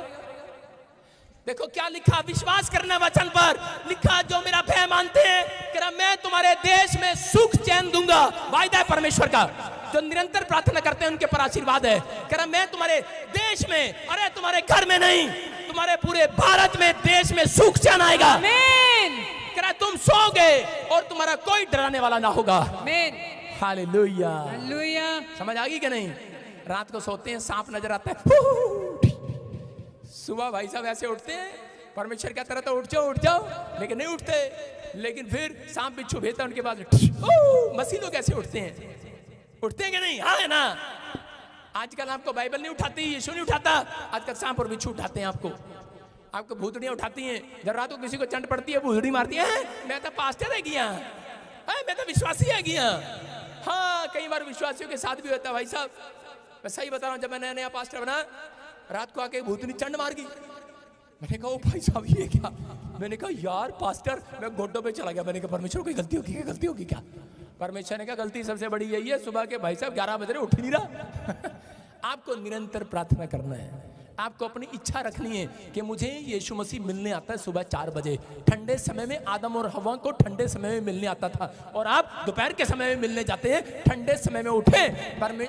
देखो क्या लिखा, विश्वास करना वचन पर लिखा, जो मेरा भय मानते हैं कि मैं तुम्हारे देश में सुख चैन दूंगा। वायदा है परमेश्वर का, जो निरंतर प्रार्थना करते हैं उनके पर आशीर्वाद है। कह रहा मैं तुम्हारे देश में, अरे तुम्हारे घर में नहीं, तुम्हारे पूरे भारत में, देश में सुख चैन आएगा। आमीन। कह रहा तुम सोओगे और तुम्हारा कोई डराने वाला ना होगा। आमीन। हालेलुया। हालेलुया। समझ आ गई कि नहीं? रात को सोते हैं, सांप नजर आता है, सुबह भाई साहब ऐसे उठते हैं, परमेश्वर कहता रहता उठ जाओ, लेकिन नहीं उठते। लेकिन फिर सांप बिच्छू भेजता है उनके पास, मसीह लोग कैसे उठते हैं? उठते हैं कि नहीं? हाँ है ना। आजकल आपको बाइबल नहीं उठाती, यीशु नहीं उठाता, आजकल सांप और बिच्छू उठाते हैं आपको भूतड़ियां उठाती हैं। जब रात को किसी को चंड पड़ती है, भूतड़ी मारती है, मैं तो पास्टर है गया, मैं तो विश्वासी है गया। हाँ, कई बार विश्वासियों के साथ भी होता है भाई साहब। मैं सही बता रहा हूँ, जब मैं नया पास्टर बना, रात को आके भूतनी चंड मार गई। मैंने कहा ओ भाई साहब ये क्या? मैंने कहा यार पास्टर, मैं घोटों पे चला गया। मैंने कहा परमेश्वर कोई गलती होगी क्या? परमेश्वर ने कहा गलती सबसे बड़ी यही है, सुबह के भाई साहब 11 बज रहे उठ नहीं रहा। आपको निरंतर प्रार्थना करना है, आपको अपनी इच्छा रखनी है कि मुझे यीशु मसीह मिलने आता है सुबह 4 बजे। ठंडे समय में आदम और हवा को ठंडे समय में मिलने आता था, और आप दोपहर के समय में मिलने जाते हैं। ठंडे समय में उठे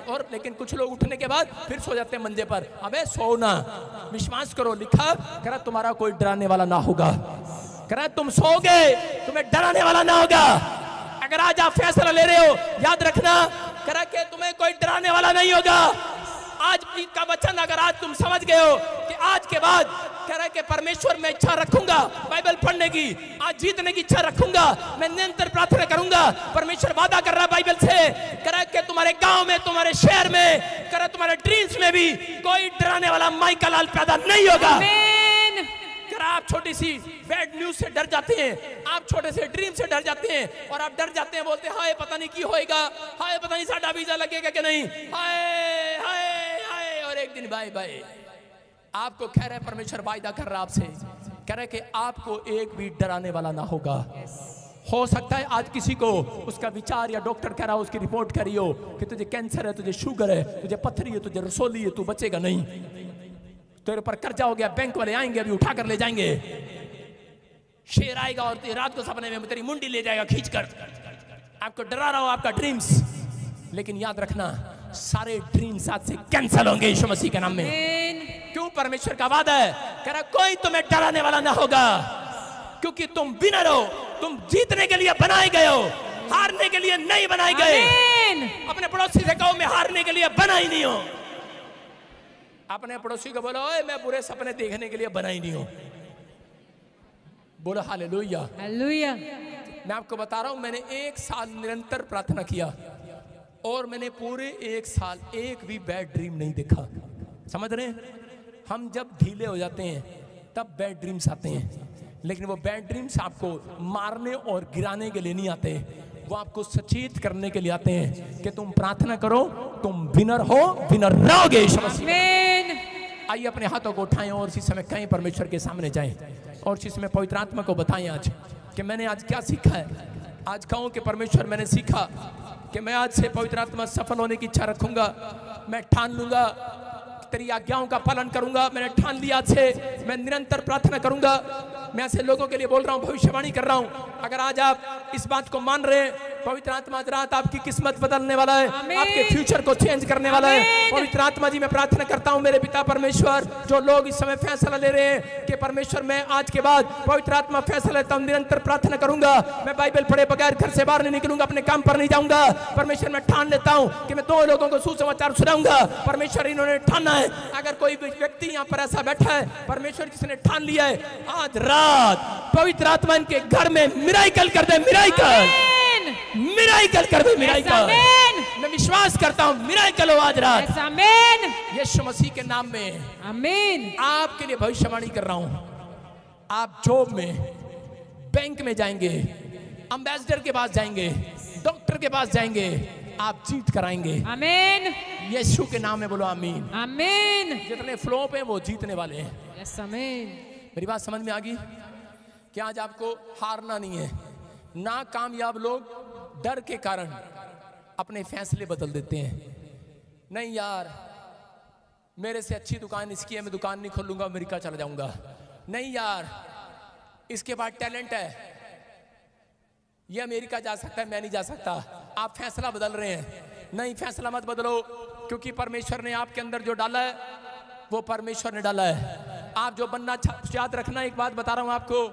और लेकिन कुछ लोग उठने के बाद फिर सो जाते हैं मंजे पर। अबे सोना, विश्वास करो, लिखा करा तुम्हारा कोई डराने वाला ना होगा। करा तुम सोओगे, तुम्हें डराने वाला ना होगा। अगर आज आप फैसला ले रहे हो, याद रखना करा के तुम्हें कोई डराने वाला नहीं होगा। आज का वचन अगर आज तुम समझ गए हो कि आज के बाद कह रहा है कि परमेश्वर में इच्छा रखूंगा बाइबल पढ़ने की, आज जीतने की इच्छा रखूंगा, मैं निरंतर प्रार्थना करूंगा। परमेश्वर वादा कर रहा है बाइबल से, कह रहा है कि तुम्हारे गांव में, तुम्हारे शहर में, कह रहा है तुम्हारे ड्रीम्स में भी कोई डराने वाला माइका लाल पैदा नहीं होगा। आप छोटी सी बैड न्यूज से डर जाते हैं, आप छोटे से ड्रीम से डर जाते हैं, और आप डर जाते हैं, बोलते हैं हाय पता नहीं की होएगा, हाय पता नहीं साडा वीजा लगेगा कि नहीं, हाय हाय हाय, और एक दिन बाय बाय। आपको कह रहे परमेश्वर वायदा कर रहा आपसे, कह रहे कि आपको एक भी डराने वाला ना होगा। हो सकता है आज किसी को उसका विचार या डॉक्टर कह रहा हो, उसकी रिपोर्ट कह रही हो कि तुझे कैंसर है, तुझे शुगर है, तुझे पथरी है, तुझे रसोली है, तू बचेगा नहीं, तेरे ऊपर कर्जा हो गया, बैंक वाले आएंगे अभी उठा कर ले जाएंगे, शेर आएगा और रात को सपने में तेरी मुंडी ले जाएगा खींच कर, आपको डरा रहा हो आपका ड्रीम्स। लेकिन याद रखना सारे ड्रीम्स आज से कैंसिल होंगे यीशु मसीह के नाम में। क्यों? परमेश्वर का वादा है, कह रहा कोई तुम्हें डराने वाला ना होगा, क्योंकि तुम विनर हो, तुम जीतने के लिए बनाए गए हो, हारने के लिए नहीं बनाए गए। अपने पड़ोसी से कहो मैं हारने के लिए बना ही नहीं हूं। अपने पड़ोसी को बोलो ओए मैं बुरे सपने देखने के लिए बना ही नहीं हूं। बोलो हालेलुया। हालेलुया। मैं आपको बता रहा हूं, मैंने 1 साल निरंतर प्रार्थना किया और मैंने पूरे 1 साल एक भी बैड ड्रीम नहीं देखा। समझ रहे हैं? हम जब ढीले हो जाते हैं तब बैड ड्रीम्स आते हैं, लेकिन वो बैड ड्रीम्स आपको मारने और गिराने के लिए नहीं आते, वो आपको सचेत करने के लिए आते हैं कि तुम प्रार्थना करो, तुम विनर हो, विनर रहोगे। आइए अपने हाथों को उठाएं और इसी समय कहीं परमेश्वर के सामने जाएं और इसी समय पवित्र आत्मा को बताएं आज कि मैंने आज क्या सीखा है। आज कहूं कि परमेश्वर मैंने सीखा कि मैं आज से पवित्र आत्मा सफल होने की इच्छा रखूंगा, मैं ठान लूंगा तेरी आज्ञाओं का पालन करूंगा। मैंने ठान लिया आज से मैं निरंतर प्रार्थना करूंगा। मैं ऐसे लोगों के लिए बोल रहा हूं, भविष्यवाणी कर रहा हूं। अगर आज आप इस बात को मान रहे हैं, पवित्र आत्मा आज रात आपकी किस्मत बदलने वाला है, आपके फ्यूचर को चेंज करने वाला है। पवित्र आत्मा जी मैं प्रार्थना करता हूं मेरे पिता परमेश्वर, जो लोग इस समय फैसला ले रहे हैं कि परमेश्वर मैं आज के बाद पवित्र आत्मा फैसला लेता हूं, निरंतर प्रार्थना करूंगा, मैं बाइबल पढ़े बगैर घर से बाहर नहीं निकलूंगा, अपने काम पर नहीं जाऊंगा। परमेश्वर मैं ठान लेता हूं कि मैं 2 लोगों को सुसमाचार सुनाऊंगा। परमेश्वर इन्होंने ठाना है। अगर कोई व्यक्ति यहाँ पर ऐसा बैठा है परमेश्वर जिसने ठान लिया है, आज रात पवित्र आत्मा इनके घर में मिराइकल कर दे, मिराइकल मिराइकल कर दे, मिराइकल। मैं विश्वास करता हूँ मिराइकल हो आज रात, यीशु मसीह के नाम में। आमीन। आपके लिए भविष्यवाणी कर रहा हूँ, आप जॉब में, बैंक में जाएंगे, एम्बेसडर के पास जाएंगे, डॉक्टर के पास जाएंगे, आप जीत कराएंगे। आमीन। यीशु के नाम में बोलो आमीन। आमीन। जितने फ्लॉप हैं वो जीतने वाले हैं। यस आमीन। मेरी बात समझ में आ गई कि आज आपको हारना नहीं है। नाकामयाब लोग डर के कारण अपने फैसले बदल देते हैं। नहीं यार मेरे से अच्छी दुकान इसकी है, मैं दुकान नहीं खोलूंगा, अमेरिका चला जाऊंगा। नहीं यार इसके पास टैलेंट है, ये अमेरिका जा सकता है, मैं नहीं जा सकता। आप फैसला बदल रहे हैं। नहीं, फैसला मत बदलो, क्योंकि परमेश्वर ने आपके अंदर जो डाला है वो परमेश्वर ने डाला है। आप जो बनना याद रखना, एक बात बता रहा हूं आपको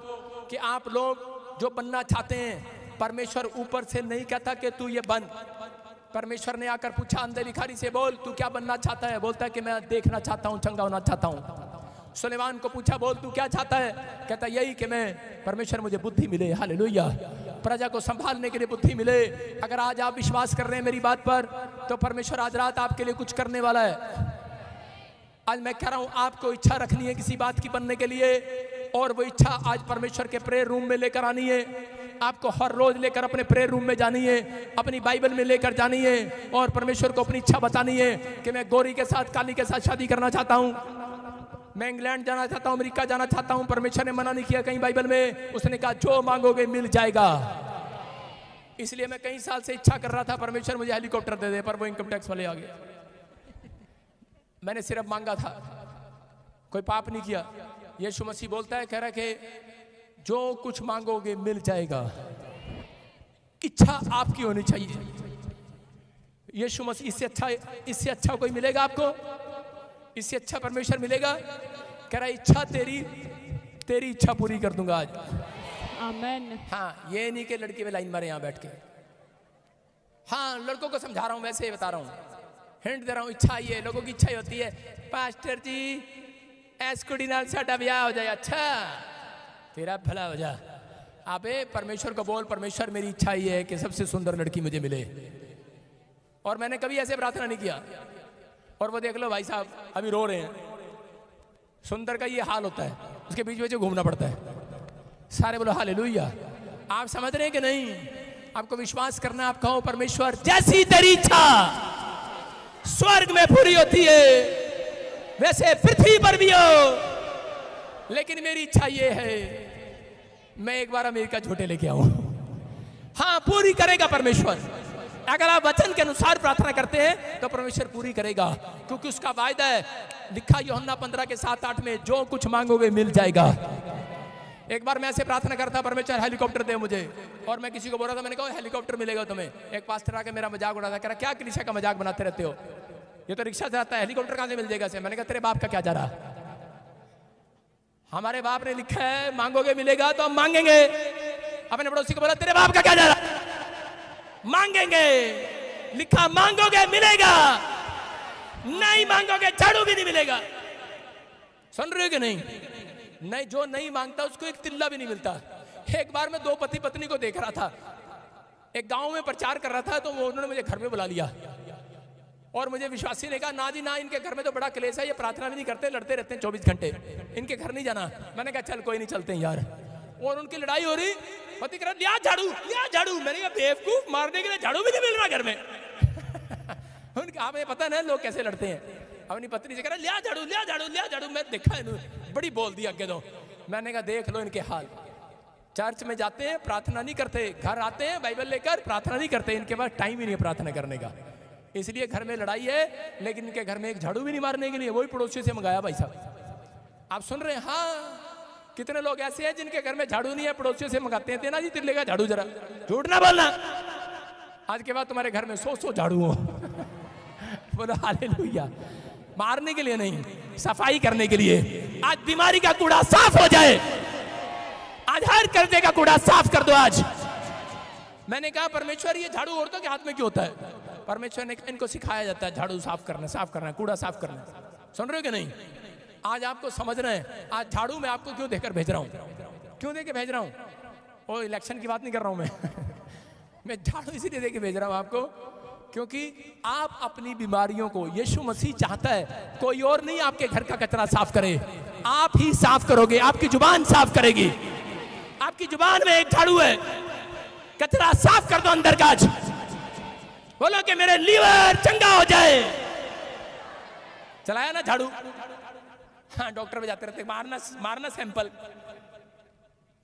कि आप लोग जो बनना चाहते हैं, परमेश्वर ऊपर से नहीं कहता कि तू ये बन। परमेश्वर ने आकर पूछा अंधे भिखारी से, बोल तू क्या बनना चाहता है? बोलता है कि मैं देखना चाहता हूँ, चंगा होना चाहता हूँ। सुलेमान को पूछा, बोल तू क्या चाहता है? कहता यही कि मैं, परमेश्वर मुझे बुद्धि मिले, हालेलुया, प्रजा को संभालने के लिए बुद्धि मिले। अगर आज आप विश्वास कर रहे हैं मेरी बात पर, तो परमेश्वर आज रात आपके लिए कुछ करने वाला है। आज मैं कह रहा हूं आपको इच्छा रखनी है किसी बात की बनने के लिए, और वो इच्छा आज परमेश्वर के प्रेयर रूम में लेकर आनी है। आपको हर रोज लेकर अपने प्रेयर रूम में जानी है, अपनी बाइबल में लेकर जानी है और परमेश्वर को अपनी इच्छा बतानी है कि मैं गोरी के साथ, काली के साथ शादी करना चाहता हूं, मैं इंग्लैंड जाना चाहता हूं, अमेरिका जाना चाहता हूं। परमेश्वर ने मना नहीं किया कहीं बाइबल में, उसने कहा जो मांगोगे मिल जाएगा। इसलिए मैं कई साल से इच्छा कर रहा था परमेश्वर मुझे हेलीकॉप्टर दे दे, पर वो इनकम टैक्स वाले आ गए। मैंने सिर्फ मांगा था, कोई पाप नहीं किया। यीशु मसीह बोलता है, कह रहा कि जो कुछ मांगोगे मिल जाएगा। इच्छा आपकी होनी चाहिए। यीशु मसीह इससे अच्छा कोई मिलेगा आपको? इससे अच्छा परमेश्वर मिलेगा? कह रहा इच्छा तेरी इच्छा पूरी कर दूंगा आज। आमीन। हाँ, ये नहीं कि लड़की में लाइन मारे यहाँ बैठ के। हाँ, लड़कों को समझा रहा हूँ, वैसे ही बता रहा हूँ, हिंट दे रहा हूँ। इच्छा ये लोगों की इच्छा होती है, पास्टर जी ऐस कुड़ी नाल साडा ब्याह हो जाए, अच्छा तेरा भला हो जा। अबे परमेश्वर को बोल, परमेश्वर मेरी इच्छा ये है कि सबसे सुंदर लड़की मुझे मिले। और मैंने कभी ऐसे प्रार्थना नहीं किया। और वो देख लो भाई साहब अभी रो रहे हैं। सुंदर का ये हाल होता है, उसके बीच में जो घूमना पड़ता है। सारे बोलो हालेलुया। आप समझ रहे हैं कि नहीं? आपको विश्वास करना, आप कहो परमेश्वर जैसी तेरी इच्छा स्वर्ग में पूरी होती है वैसे पृथ्वी पर भी हो। लेकिन मेरी इच्छा ये है मैं एक बार अमेरिका झूठे लेके आऊं। हाँ, पूरी करेगा परमेश्वर। अगर आप वचन के अनुसार प्रार्थना करते हैं तो परमेश्वर पूरी करेगा, क्योंकि उसका वायदा है, लिखा यूहन्ना 15:7-8 में, जो कुछ मांगोगे मिल जाएगा। एक बार मैं ऐसे प्रार्थना करता, परमेश्वर हेलीकॉप्टर दे मुझे, और मैं किसी को बोल रहा था, मैंने कहा हेलीकॉप्टर मिलेगा तुम्हें। एक पास्टर आके मेरा मजाक उड़ा था, कह रहा क्या कलीसिया का मजाक बनाते रहते हो, ये तो रिक्शा से आता है, हेलीकॉप्टर कहां से मिल जाएगा से। मैंने कहा तेरे बाप का क्या जा रहा, हमारे बाप ने लिखा है मांगोगे मिलेगा तो हम मांगेंगे। अपने पड़ोसी को बोला तेरे बाप का क्या जा रहा, मांगेंगे, लिखा मांगोगे मिलेगा, नहीं मांगोगे झाड़ू भी नहीं मिलेगा। सुन रहे हो कि नहीं? नहीं, जो नहीं मांगता उसको एक तिल्ला भी नहीं मिलता। एक बार मैं 2 पति पत्नी को देख रहा था, एक गांव में प्रचार कर रहा था, तो वो उन्होंने मुझे घर में बुला लिया और मुझे विश्वासी ने कहा ना जी ना, इनके घर में तो बड़ा क्लेश है, ये प्रार्थना भी नहीं करते, लड़ते रहते हैं 24 घंटे, इनके घर नहीं जाना। मैंने कहा चल कोई नहीं, चलते हैं यार। और उनकी लड़ाई हो रही, पति कह रहा लिया झाड़ू लिया झाड़ू। मैंने कहा बेवकूफ, मारने के लिए झाड़ू भी नहीं मिल रहा घर में। उनका हमें पता ना लोग कैसे लड़ते हैं। अपनी पत्नी से कह रहा लिया झाड़ू लिया झाड़ू लिया झाड़ू। मैं देखा इन्होंने बड़ी बोल दी आगे दो। मैंने कहा देख लो इनके हाल, चर्च में जाते हैं प्रार्थना नहीं करते, घर आते हैं बाइबल लेकर प्रार्थना नहीं करते, इनके पास टाइम ही नहीं है प्रार्थना करने का, इसलिए घर में लड़ाई है। लेकिन इनके घर में एक झाड़ू भी नहीं मारने के लिए, वही पड़ोसी से मंगाया भाई साहब। आप सुन रहे हैं? हाँ, कितने लोग ऐसे हैं जिनके घर में झाड़ू नहीं है, पड़ोसियों से मंगाते हैं, तेना जी तिल्ले का झाड़ू जरा, झूठ ना बोलना, आज के बाद तुम्हारे घर में 100 झाड़ू हो। बोलो हालेलुया। मारने के लिए नहीं, सफाई करने के लिए। आज बीमारी का कूड़ा साफ हो जाए, आज हर कर्जे का कूड़ा साफ कर दो। आज मैंने कहा परमेश्वर ये झाड़ू औरतों के हाथ में क्यों होता है? परमेश्वर ने कहा इनको सिखाया जाता है झाड़ू साफ करना, कूड़ा साफ करना। सुन रहे हो कि नहीं? आज आपको समझना है, आज झाड़ू मैं आपको क्यों देकर भेज रहा हूं, क्यों देके भेज रहा हूं? ओ इलेक्शन की बात नहीं कर रहा हूं मैं झाड़ू इसीलिए देके भेज रहा हूं आपको, क्योंकि आप अपनी बीमारियों को, यीशु मसीह चाहता है कोई और नहीं आपके घर का कचरा साफ करे, आप ही साफ करोगे। आपकी जुबान साफ करेगी, आपकी जुबान में एक झाड़ू है, कचरा साफ कर दो अंदर का। बोलो कि मेरे लीवर चंगा हो जाए। चलाया ना झाड़ू? हाँ, डॉक्टर पे जाते रहते, मारना सैंपल,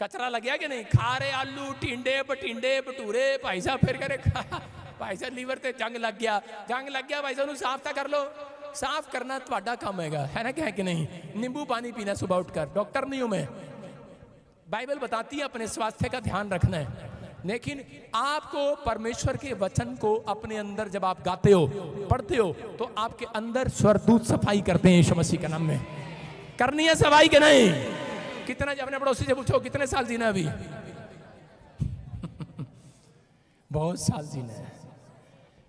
कचरा लग गया कि नहीं? खा रहे आलू टिंडे बटिंडे भटूरे, भाई साहब फिर करे भाई साहब लीवर ते जंग लग गया भाई साहब साफ था कर लो। साफ करना तुम्हारा काम है ना, क्या है कि नहीं? नींबू पानी पीना सुबह उठकर, डॉक्टर नहीं हूं मैं, बाइबल बताती है अपने स्वास्थ्य का ध्यान रखना है। लेकिन आपको परमेश्वर के वचन को अपने अंदर जब आप गाते हो, पढ़ते हो, तो आपके अंदर स्वर्गदूत सफाई करते हैं यीशु मसीह के नाम में। करनी है सफाई के नहीं? कितना, अपने पड़ोसी से पूछो कितने साल जीना अभी? बहुत साल जीना है।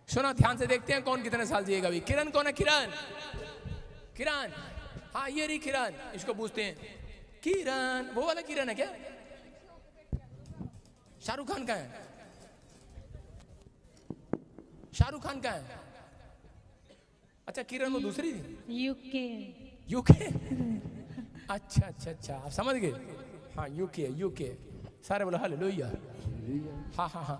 सुना, ध्यान से देखते हैं कौन कितने साल जिएगा अभी। किरण कौन है? किरण, हाँ ये रही किरण, इसको पूछते हैं किरण, वो वाला किरण है क्या? शाहरुख खान का है? शाहरुख खान का है? अच्छा, किरण वो दूसरी थी, यूके। अच्छा, आप समझ गए? हाँ, यूके। सारे बोलो हालेलुया। हाँ,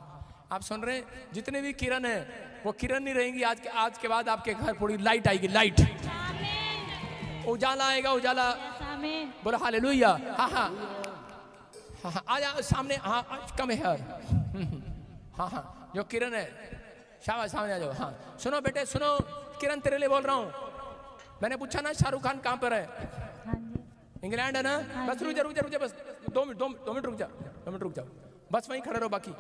आप सुन रहे हैं? जितने भी किरण है वो किरण नहीं रहेंगी। आज के बाद आपके घर पूरी लाइट आएगी, लाइट, उजाला आएगा, उजाला। बोलो हालेलुया। हाँ, आ सामने, हाँ कम है यार। हाँ, जो किरण है, शाबाश, सामने आ जाओ। हाँ, सुनो बेटे सुनो, किरण तेरे लिए बोल रहा हूँ। मैंने पूछा ना शाहरुख खान कहाँ पर है? इंग्लैंड है ना? बस रुक जा, बस 2 मिनट रुक जाओ, बस वहीं खड़े रहो। बाकी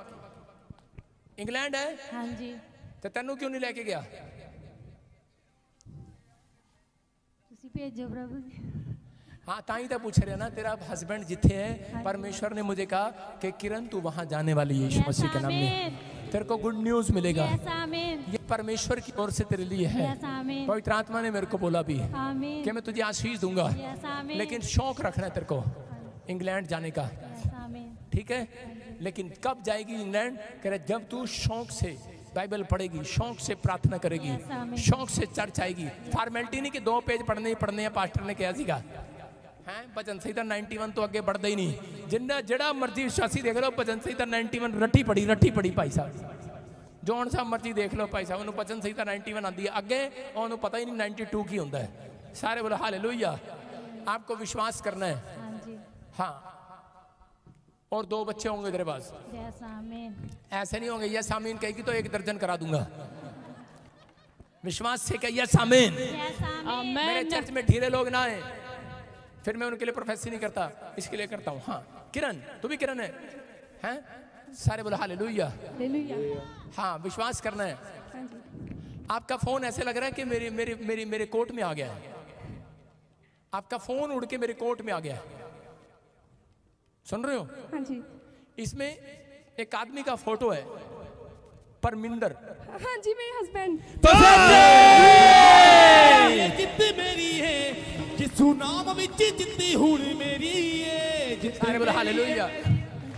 इंग्लैंड है? हाँ जी। तो तेनू क्यों नहीं लेके गया? प्रभु। हाँ, ताई तो पूछ रहे ना, तेरा हस्बैंड जिथे है, परमेश्वर ने मुझे कहा कि किरण तू वहां जाने वाली है यीशु मसीह के नाम में, तेरे को गुड न्यूज मिलेगा। ये परमेश्वर की ओर से तेरे लिए है। पवित्र आत्मा ने मेरे को बोला भी कि मैं तुझे आशीष दूंगा, लेकिन शौक रखना है तेरे को इंग्लैंड जाने का, ठीक है? लेकिन कब जाएगी इंग्लैंड? कह रहे जब तू शौक से बाइबल पढ़ेगी, शौक से प्रार्थना करेगी, शौक से चर्च आएगी। फॉर्मेलिटी नहीं कि 2 पेज पढ़ने हैं। पास्टर ने कहा सीगा है भजन संहिता 91 तो अगे बढ़ता ही नहीं। जिन्ना जड़ा मर्जी विश्वासी देख लो, भजन संहिता 91 रटी पड़ी भाई साहब, जोन सा मर्जी देख लो भाई साहब, उन्होंने भजन संहिता 91 आती है, अगे उन्होंने पता ही नहीं 92 की होता है। सारे बोलो हालेलुया। आपको विश्वास करना है। हाँ जी। हाँ, और 2 बच्चे होंगे तेरे पास। यस आमीन। ऐसे नहीं होंगे यस आमीन कहेगी तो 1 दर्जन करा दूंगा। विश्वास से कहिए यस आमीन। यस आमीन। मेरे चर्च में ढीले लोग ना आए, फिर मैं उनके लिए प्रोफेसी नहीं करता, इसके लिए करता हूँ। हाँ किरण, तू भी किरण है, हैं? सारे बोलो हालेलुया। हाँ, विश्वास करना है। आपका फोन ऐसे लग रहा है कि मेरे मेरे मेरे मेरे कोट में आ गया है। आपका फोन उड़ के मेरे कोट में आ गया है, सुन रहे हो? हाँ जी। इसमें एक आदमी का फोटो है, परमिंदर। हाँ जी, मेरे हस्बैंड। जिद्द मेरी है जिसू नाम विच जिद्दी हुण मेरी है। सारे बोलो हालेलुया।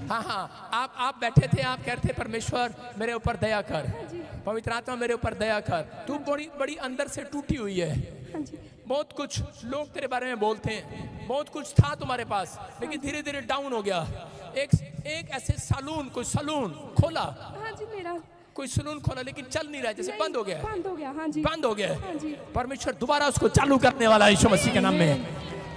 हाँ हाँ, आप बैठे थे, आप कह रहे थे परमेश्वर मेरे ऊपर दया कर, पवित्र आत्मा मेरे ऊपर दया कर। तू बड़ी बड़ी अंदर से टूटी हुई है। हाँ जी। बहुत कुछ लोग तेरे बारे में बोलते हैं, बहुत कुछ था तुम्हारे पास, लेकिन धीरे धीरे डाउन हो गया। एक ऐसे सलून, कोई सलून खोला। हाँ जी, मेरा कोई सलून खोला, लेकिन चल नहीं रहा है, जैसे बंद हो गया। बंद हो गया। हाँ जी, बंद हो गया। हाँ जी। परमेश्वर दोबारा उसको चालू करने वाला है यीशु मसीह के नाम में।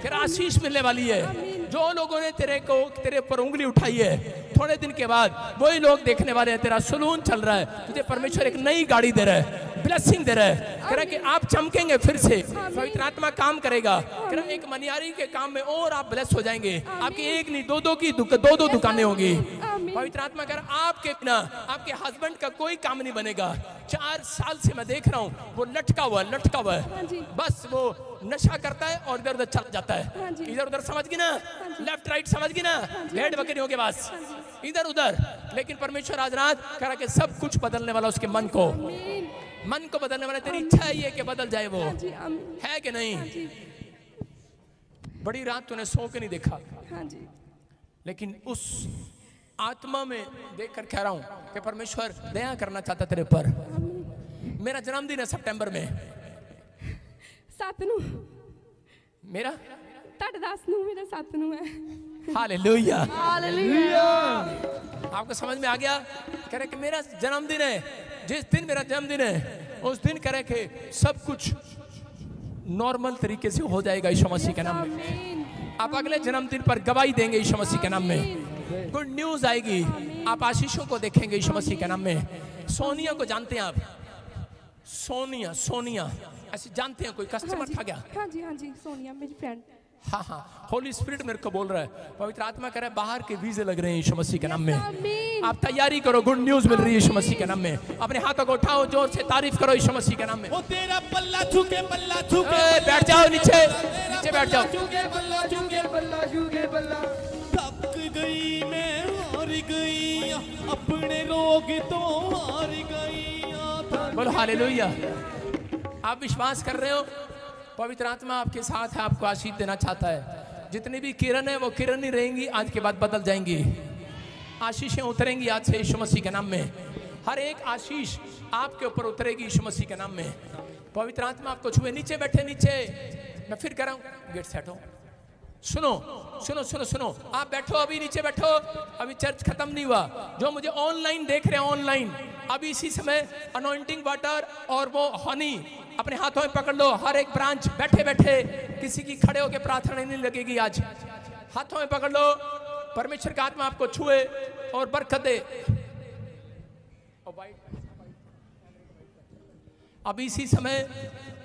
फिर आशीष मिलने वाली है। जो लोगों ने तेरे ऊपर उंगली उठाई है, थोड़े दिन के बाद वही लोग देखने वाले हैं तेरा सलून चल रहा है। तुझे परमेश्वर एक नई गाड़ी दे रहा है, ब्लेसिंग दे रहा है। कह रहा है कि आप चमकेंगे फिर से, पवित्र आत्मा काम करेगा। कह रहा है एक मनियारी के काम में और आप ब्लेस हो जाएंगे। आपकी एक नहीं, दो दुकानें होंगी। पवित्र आत्मा कह रहा आपके ना आपके हस्बैंड का कोई काम नहीं बनेगा। 4 साल से मैं देख रहा हूँ वो लटका हुआ है, बस वो नशा करता है और इधर उधर चला जाता है। इधर उधर समझ गई ना, लेफ्ट राइट समझ गई ना, भेड़ बकरियों के पास इधर उधर। लेकिन परमेश्वर आज रात कह रहा कि सब कुछ बदलने वाला उसके मन को बदलने वाला। तेरी इच्छा है ये कि बदल जाए, वो है कि नहीं? बड़ी रात तूने सो के नहीं देखा, लेकिन उस आत्मा में देखकर कह रहा हूं कि परमेश्वर दया करना चाहता तेरे पर। मेरा जन्मदिन है सितंबर में, 7 ਨੂੰ मेरा 10 ਨੂੰ मेरा 7 ਨੂੰ है। हालेलुया। हालेलुया। आपको समझ में आ गया? कह रहे कि मेरा जन्मदिन है, जिस दिन मेरा जन्मदिन है उस दिन कह रहे कि सब कुछ नॉर्मल तरीके से हो जाएगा यीशु मसीह के नाम में। आप अगले जन्मदिन पर गवाही देंगे यीशु मसीह के नाम में। गुड न्यूज आएगी, आप आशीषों को देखेंगे यीशु मसीह के नाम में। सोनिया को जानते हैं आप? सोनिया ऐसे जानते हैं? कोई कस्टमर था क्या? हाँ जी, सोनिया मेरी फ्रेंड। हाँ, होली स्पिरिट मेरे को बोल रहा है, पवित्र आत्मा कह रहा है बाहर के वीजे लग रहे हैं यीशु मसीह के नाम में। आप तैयारी करो, गुड न्यूज मिल रही है यीशु मसीह के नाम में। अपने हाथों को उठाओ, जोर से तारीफ करो यीशु मसीह के नाम में। वो तेरा पल्ला छूके बैठ जाओ, नीचे बैठ जाओ। थक गई मैं, हार गई अपने रोग तो हार गई। बोलो हालेलुया। आप विश्वास कर रहे हो? पवित्र आत्मा आपके साथ है, आपको आशीष देना चाहता है। जितनी भी किरण है वो किरण ही रहेंगी, आज के बाद बदल जाएंगी। आशीषें उतरेंगी आज से यीशु मसीह के नाम में। हर एक आशीष आपके ऊपर उतरेगी यीशु मसीह के नाम में। पवित्र आत्मा आपको छुए। नीचे बैठे, नीचे मैं फिर कह रहा हूँ, गेट सेट हो। सुनो, आप बैठो, अभी नीचे बैठो, अभी चर्च खत्म नहीं हुआ। जो मुझे ऑनलाइन देख रहे हैं, ऑनलाइन अभी इसी समय अनॉइंटिंग वाटर और वो हनी अपने हाथों में पकड़ लो। हर एक ब्रांच बैठे बैठे, किसी की खड़े होकर प्रार्थना नहीं लगेगी। आज हाथों में पकड़ लो, परमेश्वर का आत्मा आपको छुए और बरकत दे। अभी इसी समय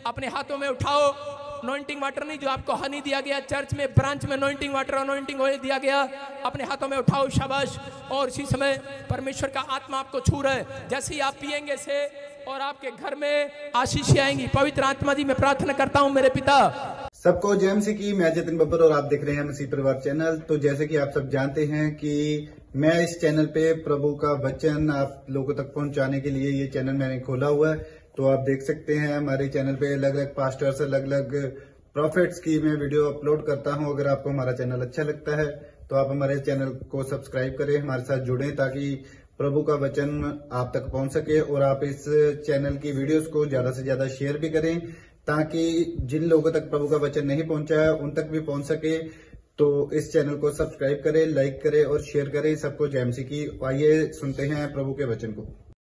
अपने हाथों में उठाओ, अनॉइंटिंग वाटर नहीं, जो आपको हनी दिया गया चर्च में ब्रांच में अनॉइंटिंग वाटर, अनॉइंटिंग ऑयल दिया गया, अपने हाथों में उठाओ, शाबाश। और इसी समय परमेश्वर का आत्मा आपको छू रहा है। जैसे ही आप पिएंगे से और आपके घर में आशीष आएंगी। पवित्र आत्मा जी, मैं प्रार्थना करता हूं मेरे पिता। सबको जय मसीह की। मैं जतिन बब्बर और आप देख रहे हैं मसीह परिवार चैनल। तो जैसे कि आप सब जानते हैं कि मैं इस चैनल पे प्रभु का वचन आप लोगों तक पहुंचाने के लिए ये चैनल मैंने खोला हुआ है। तो आप देख सकते हैं हमारे चैनल पे अलग अलग पास्टर्स, अलग अलग प्रॉफिट्स की मैं वीडियो अपलोड करता हूं। अगर आपको हमारा चैनल अच्छा लगता है तो आप हमारे चैनल को सब्सक्राइब करें, हमारे साथ जुड़ें, ताकि प्रभु का वचन आप तक पहुंच सके। और आप इस चैनल की वीडियोस को ज्यादा से ज्यादा शेयर भी करें, ताकि जिन लोगों तक प्रभु का वचन नहीं पहुंचा है उन तक भी पहुंच सके। तो इस चैनल को सब्सक्राइब करें, लाइक करें और शेयर करें। सबको जय मसीह की। आइए सुनते हैं प्रभु के वचन को।